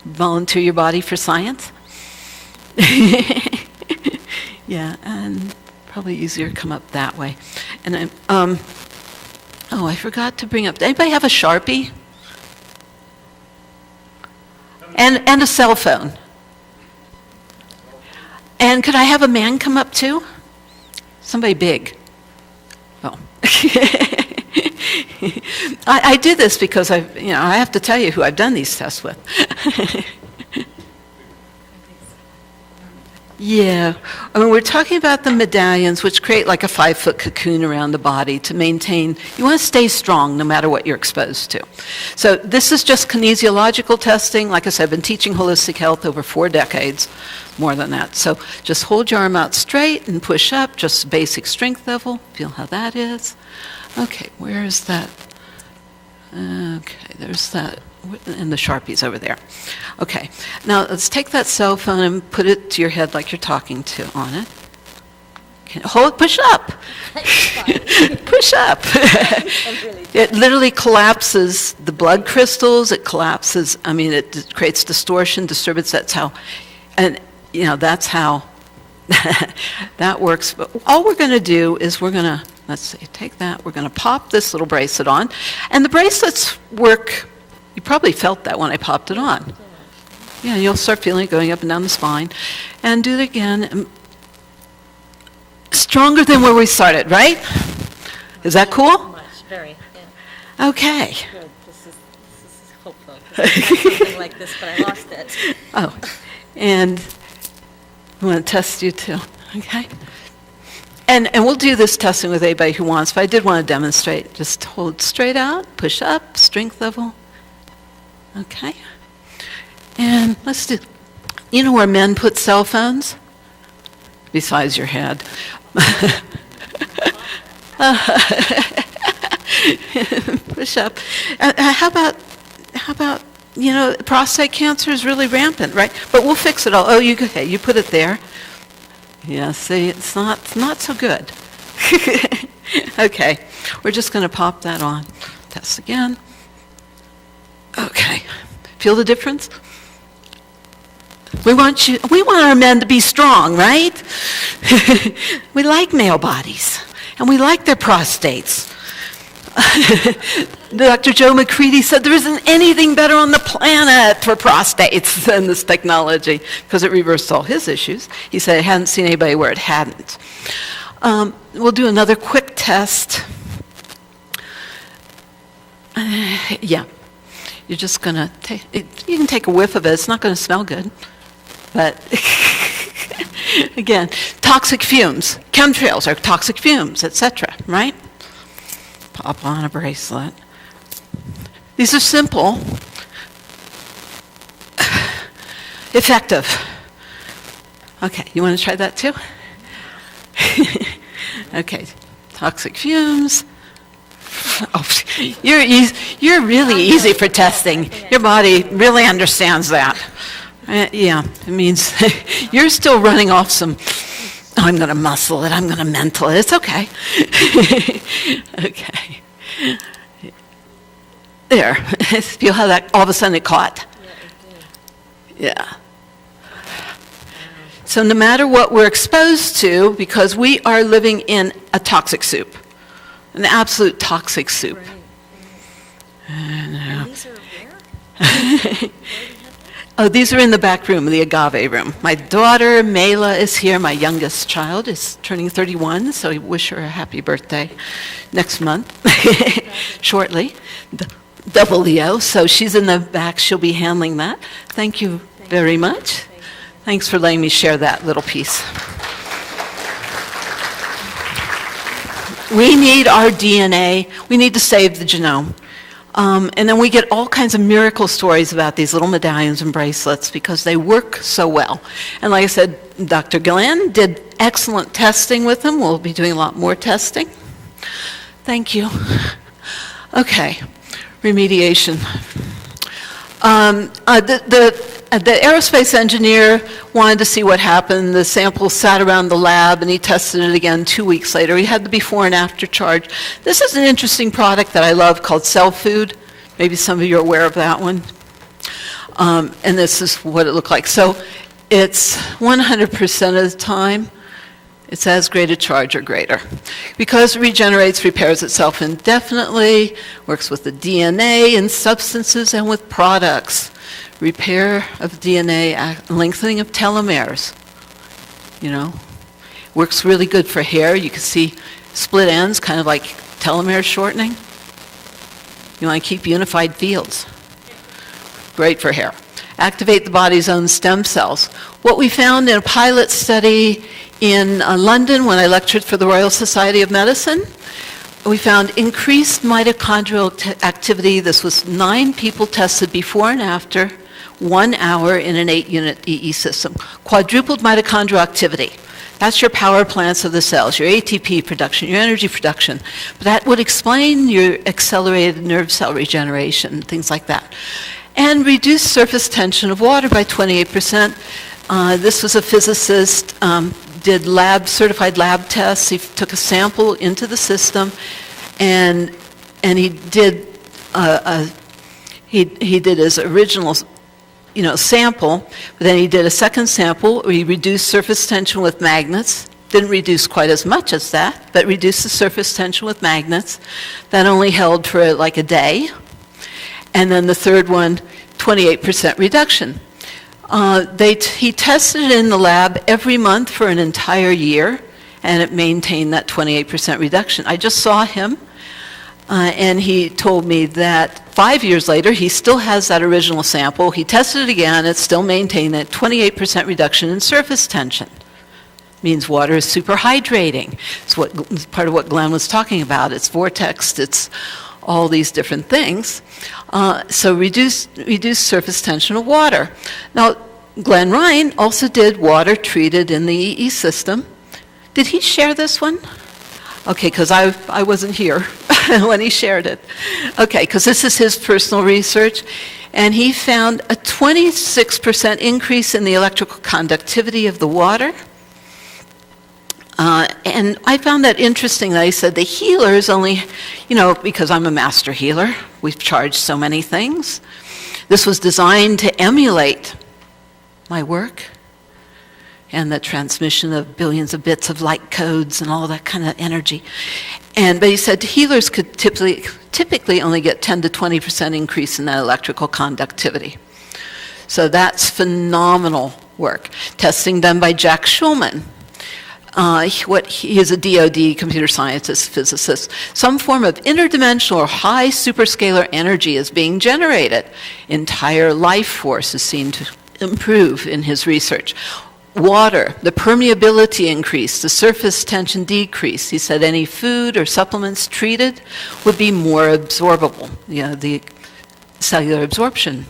Volunteer your body for science? Yeah, and probably easier to come up that way. And I forgot to bring up, anybody have a Sharpie? And a cell phone. And could I have a man come up too? Somebody big. Oh. I do this because I have to tell you who I've done these tests with. Yeah, I mean, we're talking about the medallions, which create like a 5-foot cocoon around the body to maintain, you want to stay strong no matter what you're exposed to. So this is just kinesiological testing. Like I said, I've been teaching holistic health over 4 decades, more than that. So just hold your arm out straight and push up, just basic strength level. Feel how that is. Okay, where is that? Okay, there's that. And the Sharpie's over there. Okay, now let's take that cell phone and put it to your head like you're talking to on it. Okay, hold, push up. Push up. It literally collapses the blood crystals. It collapses, it creates distortion, disturbance. That's how, that's how that works. But all we're going to do is let's see, take that. We're going to pop this little bracelet on. And the bracelets work. You probably felt that when I popped it on. Yeah, you'll start feeling it going up and down the spine. And do it again. Stronger than where we started, right? Is that cool? Much, very. Yeah. Okay. Good. This is hopeful. I had something like this, but I lost it. Oh, and I want to test you too, okay? And we'll do this testing with anybody who wants, but I did want to demonstrate. Just hold straight out, push up, strength level. Okay. And let's do, you know where men put cell phones? Besides your head. Push up. How about, prostate cancer is really rampant, right? But we'll fix it all. Oh, you put it there. Yeah, see, it's not so good. Okay, we're just going to pop that on. Test again. Okay, feel the difference? We want our men to be strong, right? We like male bodies, and we like their prostates. Dr. Joe McCready said there isn't anything better on the planet for prostates than this technology, because it reversed all his issues. He said he hadn't seen anybody where it hadn't. We'll do another quick test. Yeah. You're just going to you can take a whiff of it. It's not going to smell good. But again, toxic fumes. Chemtrails are toxic fumes, etc., right? Pop on a bracelet. These are simple, effective. Okay, you want to try that too? Okay, toxic fumes. Oh, you're really easy for testing. Your body really understands that. Yeah, it means you're still running off some, I'm going to muscle it, I'm going to mental it. It's okay. Okay. There. Feel how that all of a sudden it caught? Yeah. So no matter what we're exposed to, because we are living in a toxic soup. An absolute toxic soup. Right. And these are where? Oh, these are in the back room, the agave room. My daughter, Mayla, is here. My youngest child is turning 31, so I wish her a happy birthday next month, shortly. Double Leo, so she's in the back. She'll be handling that. Thank you very much. Thanks for letting me share that little piece. We need our DNA. We need to save the genome. And then we get all kinds of miracle stories about these little medallions and bracelets because they work so well. And like I said, Dr. Glenn did excellent testing with them. We'll be doing a lot more testing. Thank you. Okay, remediation. the aerospace engineer wanted to see what happened. The sample sat around the lab, and he tested it again 2 weeks later. He had the before and after charge. This is an interesting product that I love called Cell Food. Maybe some of you are aware of that one. And this is what it looked like. So it's 100% of the time, it's as great a charge or greater. Because it regenerates, repairs itself indefinitely, works with the DNA and substances and with products. Repair of DNA, lengthening of telomeres, Works really good for hair. You can see split ends, kind of like telomere shortening. You want to keep unified fields. Great for hair. Activate the body's own stem cells. What we found in a pilot study in London when I lectured for the Royal Society of Medicine, we found increased mitochondrial activity. This was 9 people tested before and after 1 hour in an 8-unit EESystem. Quadrupled mitochondrial activity. That's your power plants of the cells, your ATP production, your energy production. But that would explain your accelerated nerve cell regeneration, things like that. And reduced surface tension of water by 28%. This was a physicist, did certified lab tests. He took a sample into the system, and he did he did his original sample, but then he did a second sample where he reduced surface tension with magnets. Didn't reduce quite as much as that, but reduced the surface tension with magnets. That only held for like a day. And then the third one, 28% reduction. He tested it in the lab every month for an entire year, and it maintained that 28% reduction. I just saw him, and he told me that 5 years later, he still has that original sample. He tested it again. It still maintained that 28% reduction in surface tension. Means water is super hydrating. It's part of what Glenn was talking about. It's vortex. It's all these different things. So reduced surface tension of water. Now, Glenn Ryan also did water treated in the EESystem. Did he share this one? Okay, because I wasn't here when he shared it. Okay, because this is his personal research. And he found a 26% increase in the electrical conductivity of the water. And I found that interesting that he said the healers only, because I'm a master healer, we've charged so many things. This was designed to emulate my work and the transmission of billions of bits of light codes and all that kind of energy. But he said healers could typically only get 10 to 20% increase in that electrical conductivity. So that's phenomenal work. Testing done by Jack Schulman. He is a DoD computer scientist, physicist. Some form of interdimensional or high superscalar energy is being generated. Entire life force is seen to improve in his research. Water, the permeability increased, the surface tension decreased. He said any food or supplements treated would be more absorbable, the cellular absorption.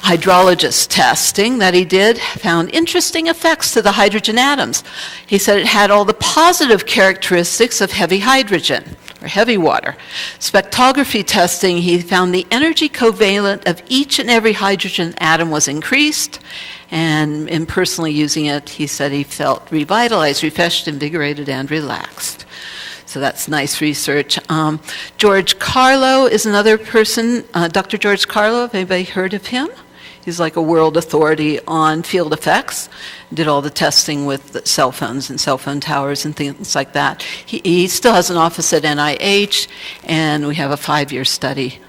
Hydrologist testing that he did found interesting effects to the hydrogen atoms. He said it had all the positive characteristics of heavy hydrogen, or heavy water. Spectrography testing, he found the energy covalent of each and every hydrogen atom was increased, and in personally using it, he said he felt revitalized, refreshed, invigorated, and relaxed. So that's nice research. George Carlo is another person, Dr. George Carlo, have anybody heard of him? He's like a world authority on field effects. Did all the testing with cell phones and cell phone towers and things like that. He still has an office at NIH, and we have a 5-year study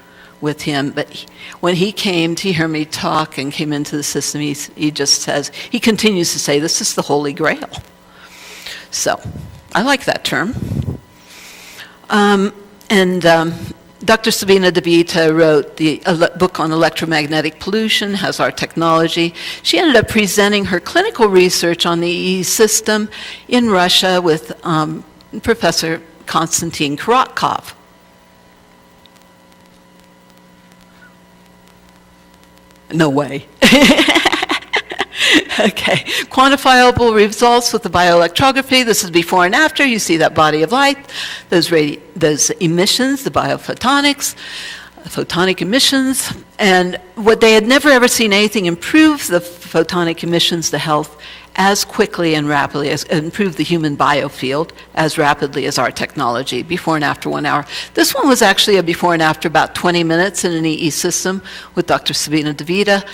with him. But when he came to hear me talk and came into the system, he just says, he continues to say, this is the Holy Grail. So I like that term. Dr. Sabina DeVita wrote the book on electromagnetic pollution, has our technology. She ended up presenting her clinical research on the EESystem in Russia with Professor Konstantin Korotkov. No way. Okay, quantifiable results with the bioelectrography. This is before and after. You see that body of light, those emissions, the biophotonics. photonic emissions, and what they had never ever seen anything improve the photonic emissions to health as quickly and rapidly, as improve the human biofield as rapidly as our technology, before and after 1 hour. This one was actually a before and after about 20 minutes in an EESystem with Dr. Sabina DeVita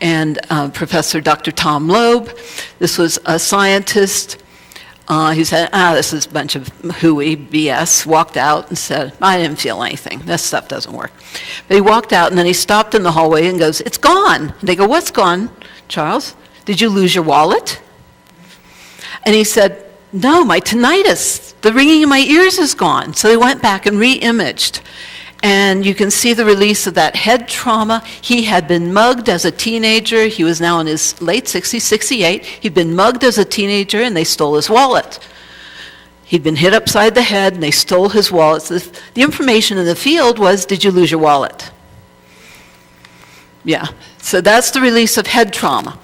and Professor Dr. Tom Loeb. This was a scientist who said, this is a bunch of hooey BS, walked out and said, I didn't feel anything. This stuff doesn't work. But he walked out, and then he stopped in the hallway and goes, it's gone. And they go, what's gone, Charles? Did you lose your wallet? And he said, no, my tinnitus, the ringing in my ears is gone. So they went back and re-imaged. And you can see the release of that head trauma. He had been mugged as a teenager. He was now in his late 60s, 68. He'd been mugged as a teenager, and they stole his wallet. He'd been hit upside the head, and they stole his wallet. So the information in the field was, did you lose your wallet? Yeah, so that's the release of head trauma.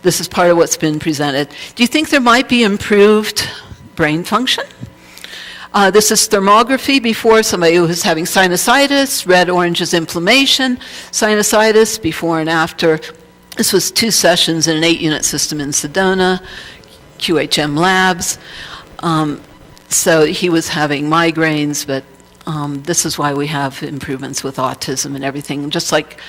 This is part of what's been presented. Do you think there might be improved brain function? This is thermography before somebody who was having sinusitis. Red, orange is inflammation. Sinusitis before and after. This was 2 sessions in an 8-unit system in Sedona, QHM labs. So he was having migraines, but this is why we have improvements with autism and everything. Just like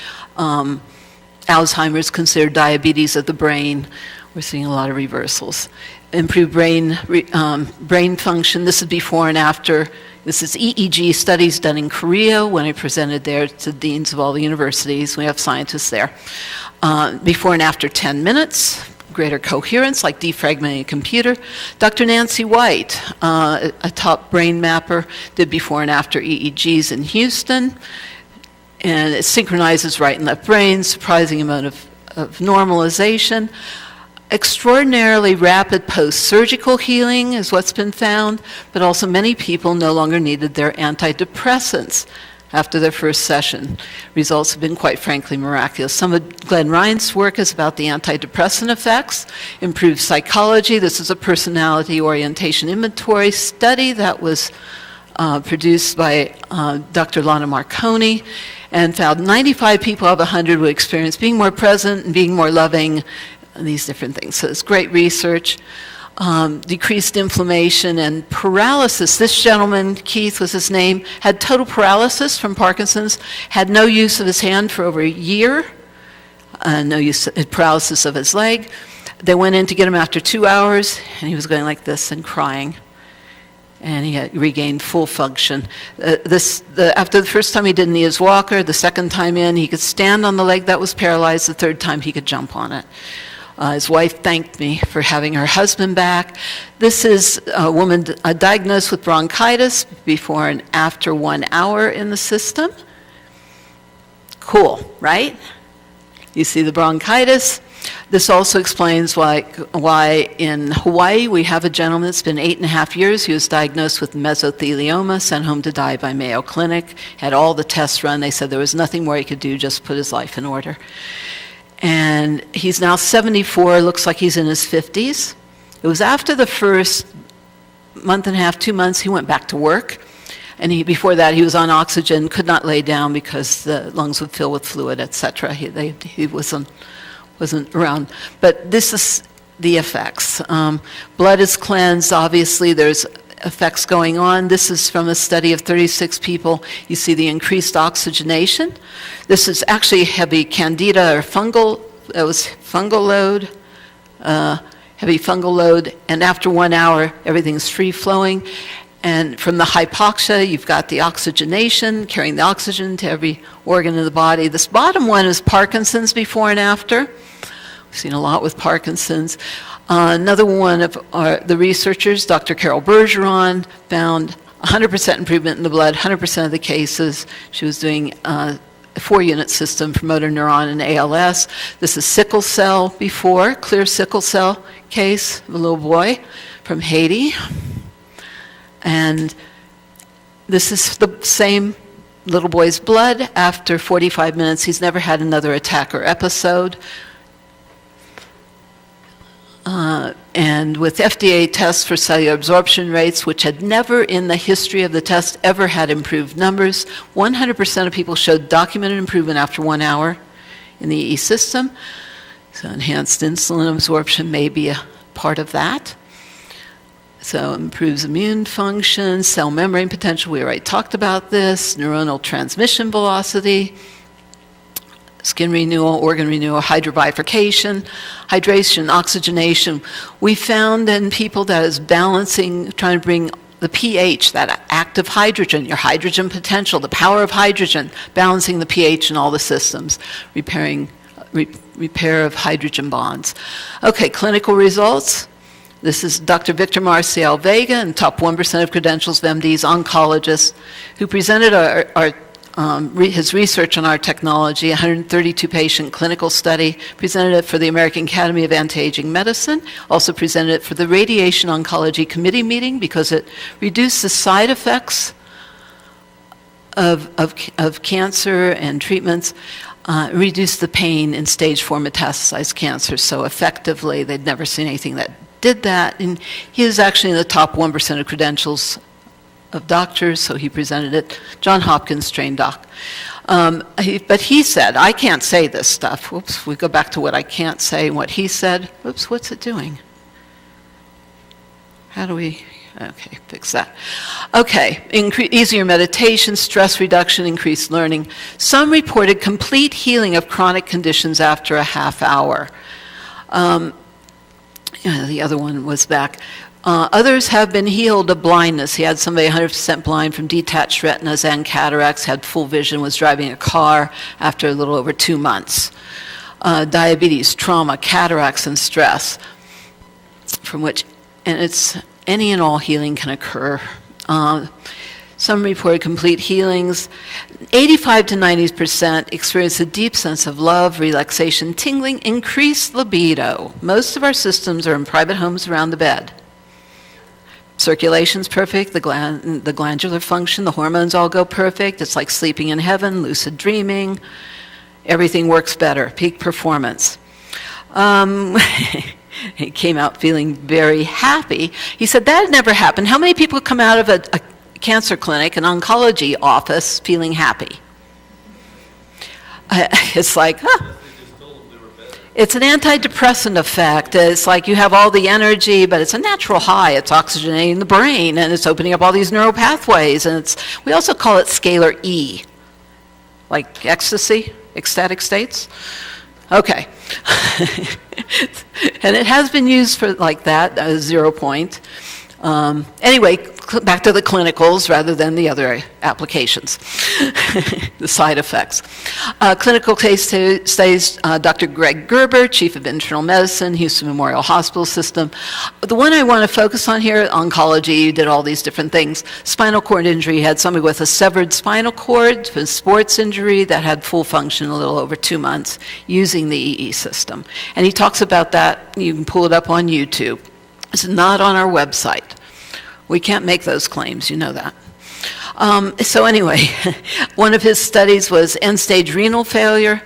Alzheimer's considered diabetes of the brain, we're seeing a lot of reversals. Improved brain function. This is before and after. This is EEG studies done in Korea when I presented there to deans of all the universities. We have scientists there. Before and after 10 minutes. Greater coherence, like defragmenting a computer. Dr. Nancy White, a top brain mapper, did before and after EEGs in Houston. And it synchronizes right and left brains, surprising amount of normalization. Extraordinarily rapid post-surgical healing is what's been found, but also many people no longer needed their antidepressants after their first session. Results have been, quite frankly, miraculous. Some of Glenn Ryan's work is about the antidepressant effects, improved psychology. This is a personality orientation inventory study that was produced by Dr. Lana Marconi, and found 95 people out of 100 would experience being more present and being more loving, and these different things. So it's great research. Decreased inflammation and paralysis. This gentleman, Keith was his name, had total paralysis from Parkinson's, had no use of his hand for over a year, no use of paralysis of his leg. They went in to get him after 2 hours, and he was going like this and crying. And he had regained full function. After the first time he didn't need his walker, the second time in he could stand on the leg that was paralyzed, the third time he could jump on it. His wife thanked me for having her husband back. This is a woman diagnosed with bronchitis before and after 1 hour in the system. Cool, right? You see the bronchitis. This also explains why in Hawaii we have a gentleman that's been 8.5 years. He was diagnosed with mesothelioma, sent home to die by Mayo Clinic, had all the tests run. They said there was nothing more he could do, just put his life in order. And he's now 74, looks like he's in his 50s. It was after the first month and a half, 2 months, he went back to work. And before that, he was on oxygen, could not lay down because the lungs would fill with fluid, etc. He wasn't around. But this is the effects. Blood is cleansed. Obviously, there's effects going on. This is from a study of 36 people. You see the increased oxygenation. This is actually heavy candida or fungal. It was fungal load, heavy fungal load. And after 1 hour, everything's free-flowing. And from the hypoxia, you've got the oxygenation, carrying the oxygen to every organ in the body. This bottom one is Parkinson's before and after. We've seen a lot with Parkinson's. Another one of the researchers, Dr. Carol Bergeron, found 100% improvement in the blood, 100% of the cases. She was doing a 4-unit system for motor neuron and ALS. This is sickle cell before, clear sickle cell case of a little boy from Haiti. And this is the same little boy's blood. After 45 minutes, he's never had another attack or episode. And with FDA tests for cellular absorption rates, which had never in the history of the test ever had improved numbers, 100% of people showed documented improvement after 1 hour in the EESystem. So enhanced insulin absorption may be a part of that. So improves immune function, cell membrane potential, we already talked about this, neuronal transmission velocity, skin renewal, organ renewal, hydrobifurcation, hydration, oxygenation. We found in people that is balancing, trying to bring the pH, that active hydrogen, your hydrogen potential, the power of hydrogen, balancing the pH in all the systems, repair of hydrogen bonds. Okay, clinical results. This is Dr. Victor Marcial Vega, and top 1% of credentials of MDs, oncologists, who presented his research on our technology, 132 patient clinical study, presented it for the American Academy of Anti-Aging Medicine, also presented it for the Radiation Oncology Committee meeting because it reduced the side effects of cancer and treatments, reduced the pain in stage 4 metastasized cancer so effectively. They'd never seen anything that did that, and he is actually in the top 1% of credentials of doctors, so he presented it. John Hopkins, trained doc. But he said, I can't say this stuff. Whoops, we go back to what I can't say and what he said. Whoops, what's it doing? How do we, okay, fix that. Okay, easier meditation, stress reduction, increased learning. Some reported complete healing of chronic conditions after a half hour. The other one was back. Others have been healed of blindness. He had somebody 100% blind from detached retinas and cataracts, had full vision, was driving a car after a little over 2 months. Diabetes, trauma, cataracts, and stress, from which, and it's any and all healing can occur. Some reported complete healings. 85 to 90% experienced a deep sense of love, relaxation, tingling, increased libido. Most of our systems are in private homes around the bed. Circulation's perfect, the glandular function, the hormones all go perfect. It's like sleeping in heaven, lucid dreaming. Everything works better, peak performance. He came out feeling very happy. He said that had never happened. How many people come out of a cancer clinic, an oncology office, feeling happy? It's like, it's an antidepressant effect. It's like you have all the energy, but it's a natural high. It's oxygenating the brain, and it's opening up all these neural pathways. And we also call it scalar E, like ecstasy, ecstatic states. Okay. And it has been used for like that, 0 point. Anyway, back to the clinicals rather than the other applications, the side effects. Clinical case studies, Dr. Greg Gerber, Chief of Internal Medicine, Houston Memorial Hospital System. The one I want to focus on here, oncology, did all these different things. Spinal cord injury, had somebody with a severed spinal cord, a sports injury that had full function a little over 2 months using the EESystem. And he talks about that, you can pull it up on YouTube. It's not on our website. We can't make those claims, you know that. So anyway, one of his studies was end-stage renal failure.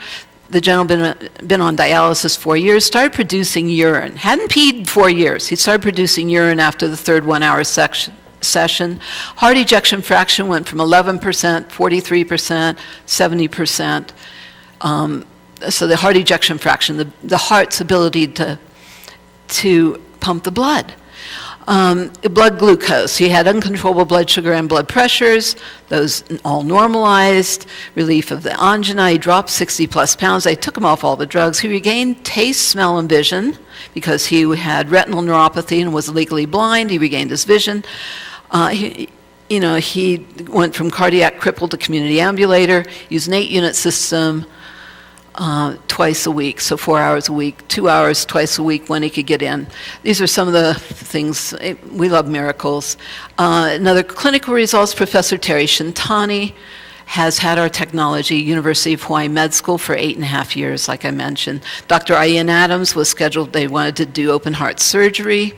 The gentleman been on dialysis 4 years, started producing urine. Hadn't peed 4 years. He started producing urine after the third 1 hour session. Heart ejection fraction went from 11%, 43%, 70%. So the heart ejection fraction, the heart's ability to pump the blood. Blood glucose. He had uncontrollable blood sugar and blood pressures. Those all normalized. Relief of the angina. He dropped 60 plus pounds. They took him off all the drugs. He regained taste, smell, and vision because he had retinal neuropathy and was legally blind. He regained his vision. He went from cardiac cripple to community ambulator. Used an 8-unit system. Twice a week, so 4 hours a week, 2 hours twice a week when he could get in. These are some of the things. We love miracles. Another clinical results, Professor Terry Shintani has had our technology, University of Hawaii Med School, for 8.5 years, like I mentioned. Dr. Ian Adams was scheduled, they wanted to do open heart surgery.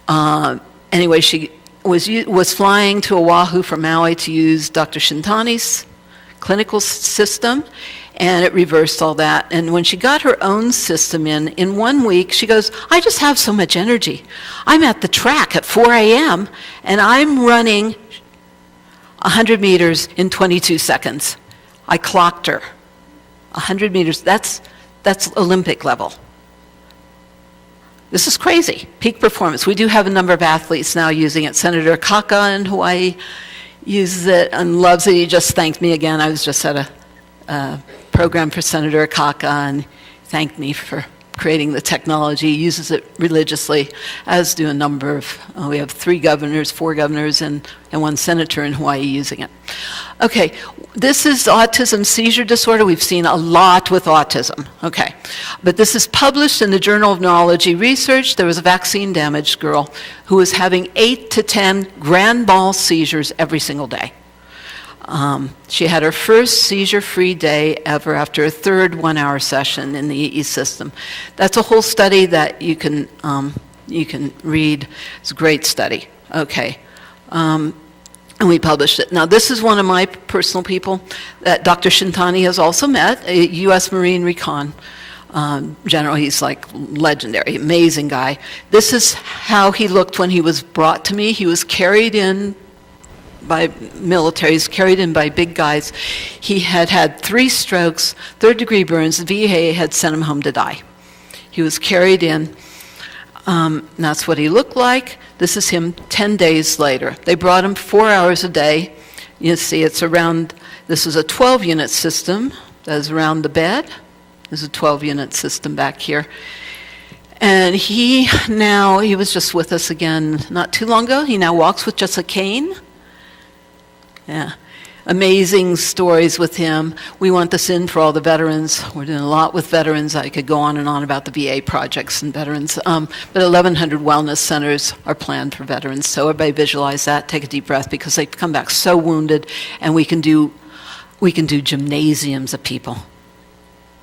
Anyway, she was flying to Oahu from Maui to use Dr. Shintani's clinical system, and it reversed all that. And when she got her own system in 1 week, she goes, I just have so much energy. I'm at the track at 4 a.m., and I'm running 100 meters in 22 seconds. I clocked her. 100 meters, that's Olympic level. This is crazy. Peak performance. We do have a number of athletes now using it. Senator Kaka in Hawaii uses it and loves it. He just thanked me again. I was just at a program for Senator Kaka, and thanked me for creating the technology. He uses it religiously, as do a number of, we have 4 governors, and 1 senator in Hawaii using it. Okay, this is autism seizure disorder. We've seen a lot with autism, okay. But this is published in the Journal of Neurology Research. There was a vaccine-damaged girl who was having 8 to 10 grand mal seizures every single day. She had her first seizure-free day ever after a third 1-hour session in the EESystem. That's a whole study that you can read. It's a great study. Okay. And we published it. Now, this is one of my personal people that Dr. Shintani has also met, a U.S. Marine Recon general. He's like legendary, amazing guy. This is how he looked when he was brought to me. He was carried in by militaries, carried in by big guys. He had 3 strokes, 3rd-degree burns. The VA had sent him home to die. He was carried in. That's what he looked like. This is him 10 days later. They brought him 4 hours a day. You see, it's around, this is a 12-unit system that is around the bed. There's a 12-unit system back here. And he was just with us again not too long ago. He now walks with just a cane. Yeah, amazing stories with him. We want this in for all the veterans. We're doing a lot with veterans. I could go on and on about the VA projects and veterans. But 1,100 wellness centers are planned for veterans. So everybody visualize that, take a deep breath, because they come back so wounded, and we can do gymnasiums of people.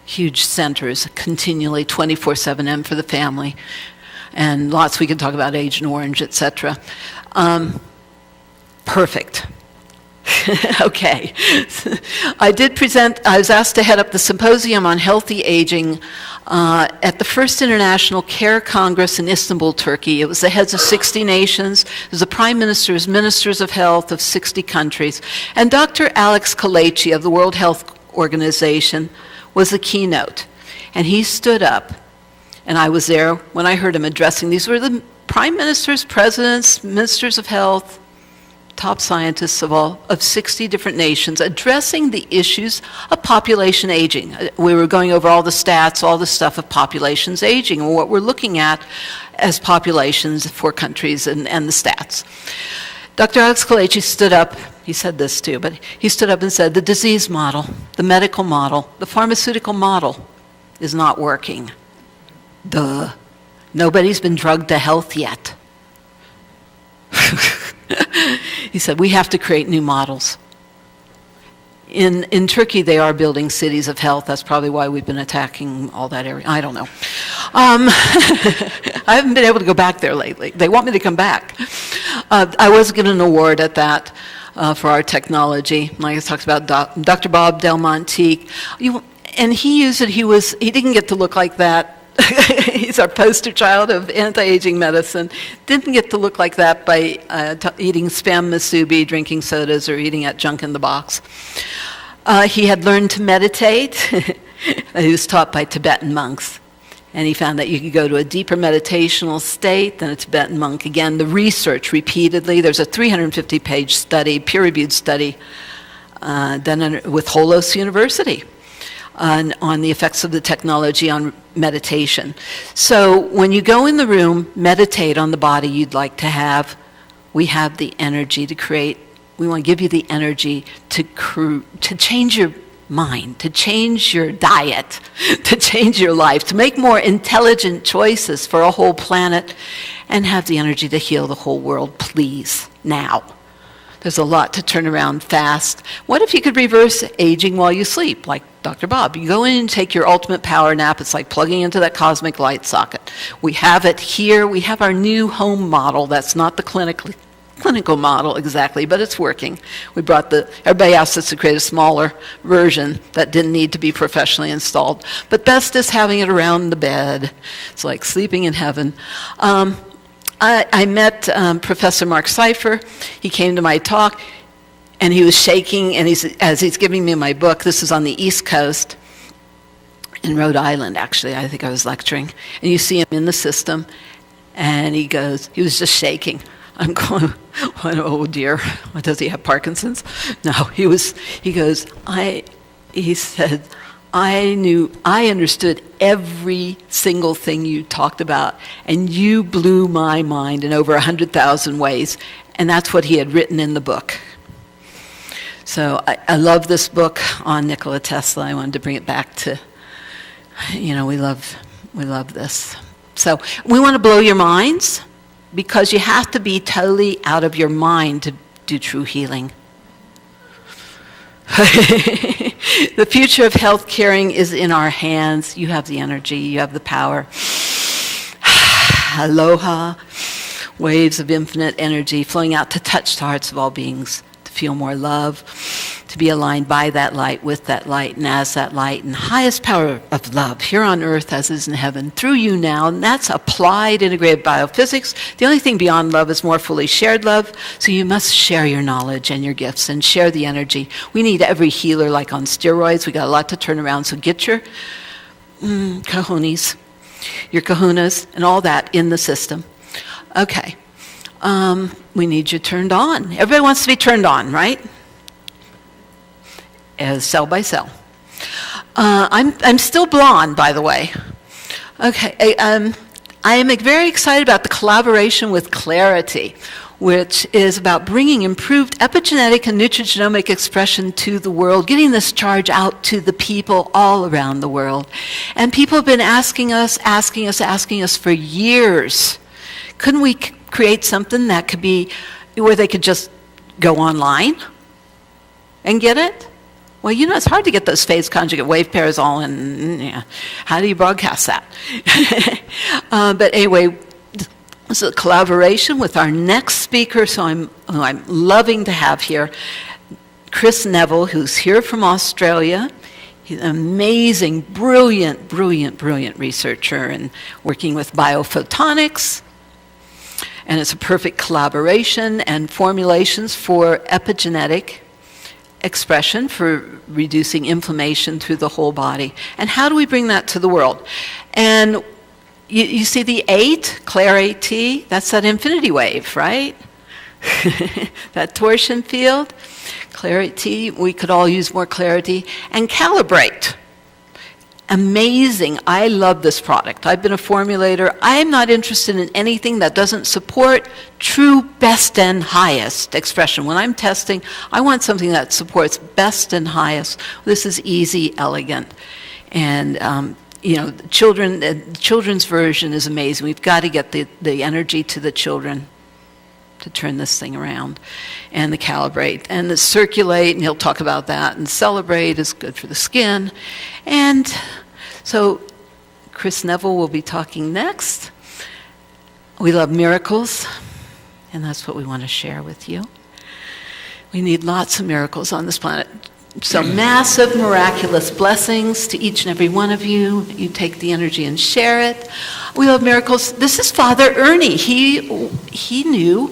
Huge centers, continually 24/7 for the family. And lots we can talk about, Agent Orange, etc. Perfect. Okay. I was asked to head up the Symposium on Healthy Aging at the first International Care Congress in Istanbul, Turkey. It was the heads of 60 nations. It was the prime ministers, ministers of health of 60 countries. And Dr. Alex Kalechi of the World Health Organization was the keynote. And he stood up, and I was there when I heard him addressing. These were the prime ministers, presidents, ministers of health, top scientists of 60 different nations, addressing the issues of population aging. We were going over all the stats, all the stuff of populations aging, and what we're looking at as populations for countries and the stats. Dr. Alex Kalechi stood up, he said this too, but he stood up and said, the disease model, the medical model, the pharmaceutical model is not working. Duh. Nobody's been drugged to health yet. He said, we have to create new models. In Turkey, they are building cities of health. That's probably why we've been attacking all that area. I don't know. I haven't been able to go back there lately. They want me to come back. I was given an award at that for our technology. Like I talked about Dr. Bob Del Monte. And he used it, he didn't get to look like that. He's our poster child of anti-aging medicine. Didn't get to look like that by eating spam musubi, drinking sodas, or eating at junk in the box. He had learned to meditate. He was taught by Tibetan monks. And he found that you could go to a deeper meditational state than a Tibetan monk. Again, the research repeatedly. There's a 350-page study, peer-reviewed study, done with Holos University on the effects of the technology on meditation. So when you go in the room, meditate on the body you'd like to have. We have the energy to create. We want to give you the energy to change your mind, to change your diet, to change your life, to make more intelligent choices for a whole planet, and have the energy to heal the whole world, please, now. There's a lot to turn around fast. What if you could reverse aging while you sleep, like Dr. Bob? You go in and take your ultimate power nap. It's like plugging into that cosmic light socket. We have it here. We have our new home model. That's not the clinical model exactly, but it's working. Everybody asked us to create a smaller version that didn't need to be professionally installed. But best is having it around the bed. It's like sleeping in heaven. I met Professor Mark Seifer. He came to my talk, and he was shaking, and as he's giving me my book, this is on the East Coast, in Rhode Island, actually, I think I was lecturing, and you see him in the system, and he was just shaking. I'm going, oh dear, does he have Parkinson's? No, he said, I understood every single thing you talked about, and you blew my mind in over 100,000 ways, and that's what he had written in the book. So I love this book on Nikola Tesla. I wanted to bring it back to, we love this. So we want to blow your minds, because you have to be totally out of your mind to do true healing. The future of health caring is in our hands. You have the energy, you have the power. Aloha, waves of infinite energy flowing out to touch the hearts of all beings, to feel more love, to be aligned by that light, with that light, and as that light, and highest power of love here on earth as is in heaven, through you now, and that's applied integrated biophysics. The only thing beyond love is more fully shared love, so you must share your knowledge and your gifts and share the energy. We need every healer like on steroids. We got a lot to turn around, so get your kahunas, and all that in the system. Okay, we need you turned on. Everybody wants to be turned on, right? As cell by cell. I'm still blonde, by the way. Okay, I am very excited about the collaboration with Clarity, which is about bringing improved epigenetic and nutrigenomic expression to the world, getting this charge out to the people all around the world. And people have been asking us for years, couldn't we create something that could be where they could just go online and get it? Well, it's hard to get those phase conjugate wave pairs all in. Yeah. How do you broadcast that? But anyway, this is a collaboration with our next speaker, who I'm loving to have here, Chris Neville, who's here from Australia. He's an amazing, brilliant researcher and working with biophotonics. And it's a perfect collaboration and formulations for epigenetic expression for reducing inflammation through the whole body. And how do we bring that to the world? And you see the 8, Clarity, that's that infinity wave, right? That torsion field. Clarity, we could all use more clarity. And Calibrate. Amazing. I love this product. I've been a formulator. I'm not interested in anything that doesn't support true best and highest expression. When I'm testing, I want something that supports best and highest. This is easy, elegant. And, the children's version is amazing. We've got to get the energy to the children to turn this thing around. And the Calibrate. And the Circulate, and he'll talk about that. And Celebrate is good for the skin. And so Chris Neville will be talking next. We love miracles, and that's what we want to share with you. We need lots of miracles on this planet. So massive, miraculous blessings to each and every one of you. You take the energy and share it. We love miracles. This is Father Ernie. He knew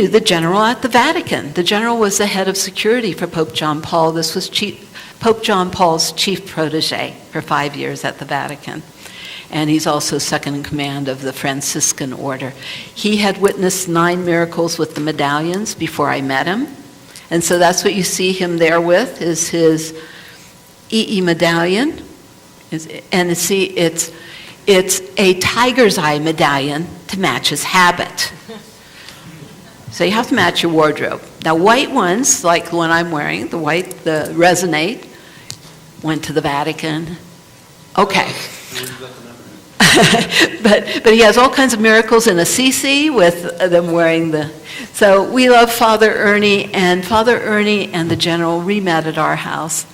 the general at the Vatican. The general was the head of security for Pope John Paul. This was Pope John Paul's chief protege for 5 years at the Vatican. And he's also second in command of the Franciscan order. He had witnessed 9 miracles with the medallions before I met him. And so that's what you see him there with, is his EE medallion. And see, it's a tiger's eye medallion to match his habit. So you have to match your wardrobe. Now, white ones, like the one I'm wearing, the Resonate, went to the Vatican. Okay. but he has all kinds of miracles in Assisi with them wearing the... So we love Father Ernie, and the general re-met at our house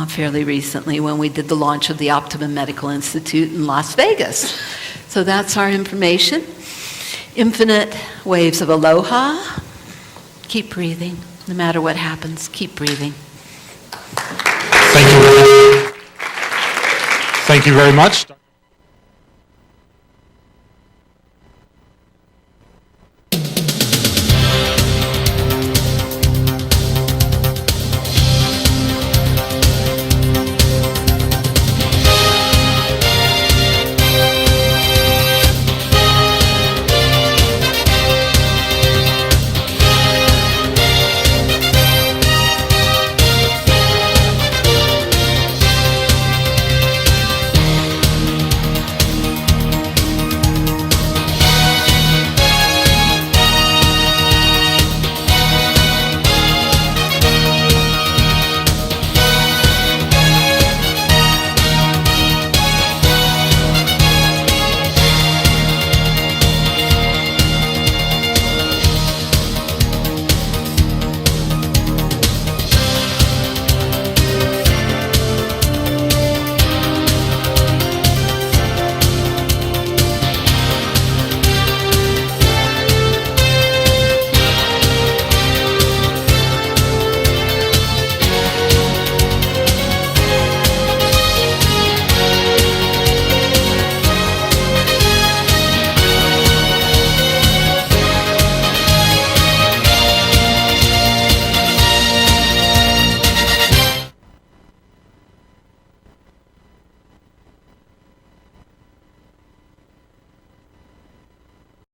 fairly recently when we did the launch of the Optimum Medical Institute in Las Vegas. So that's our information. Infinite waves of aloha. keep breathing. No matter what happens, keep breathing. Thank you. Thank you very much.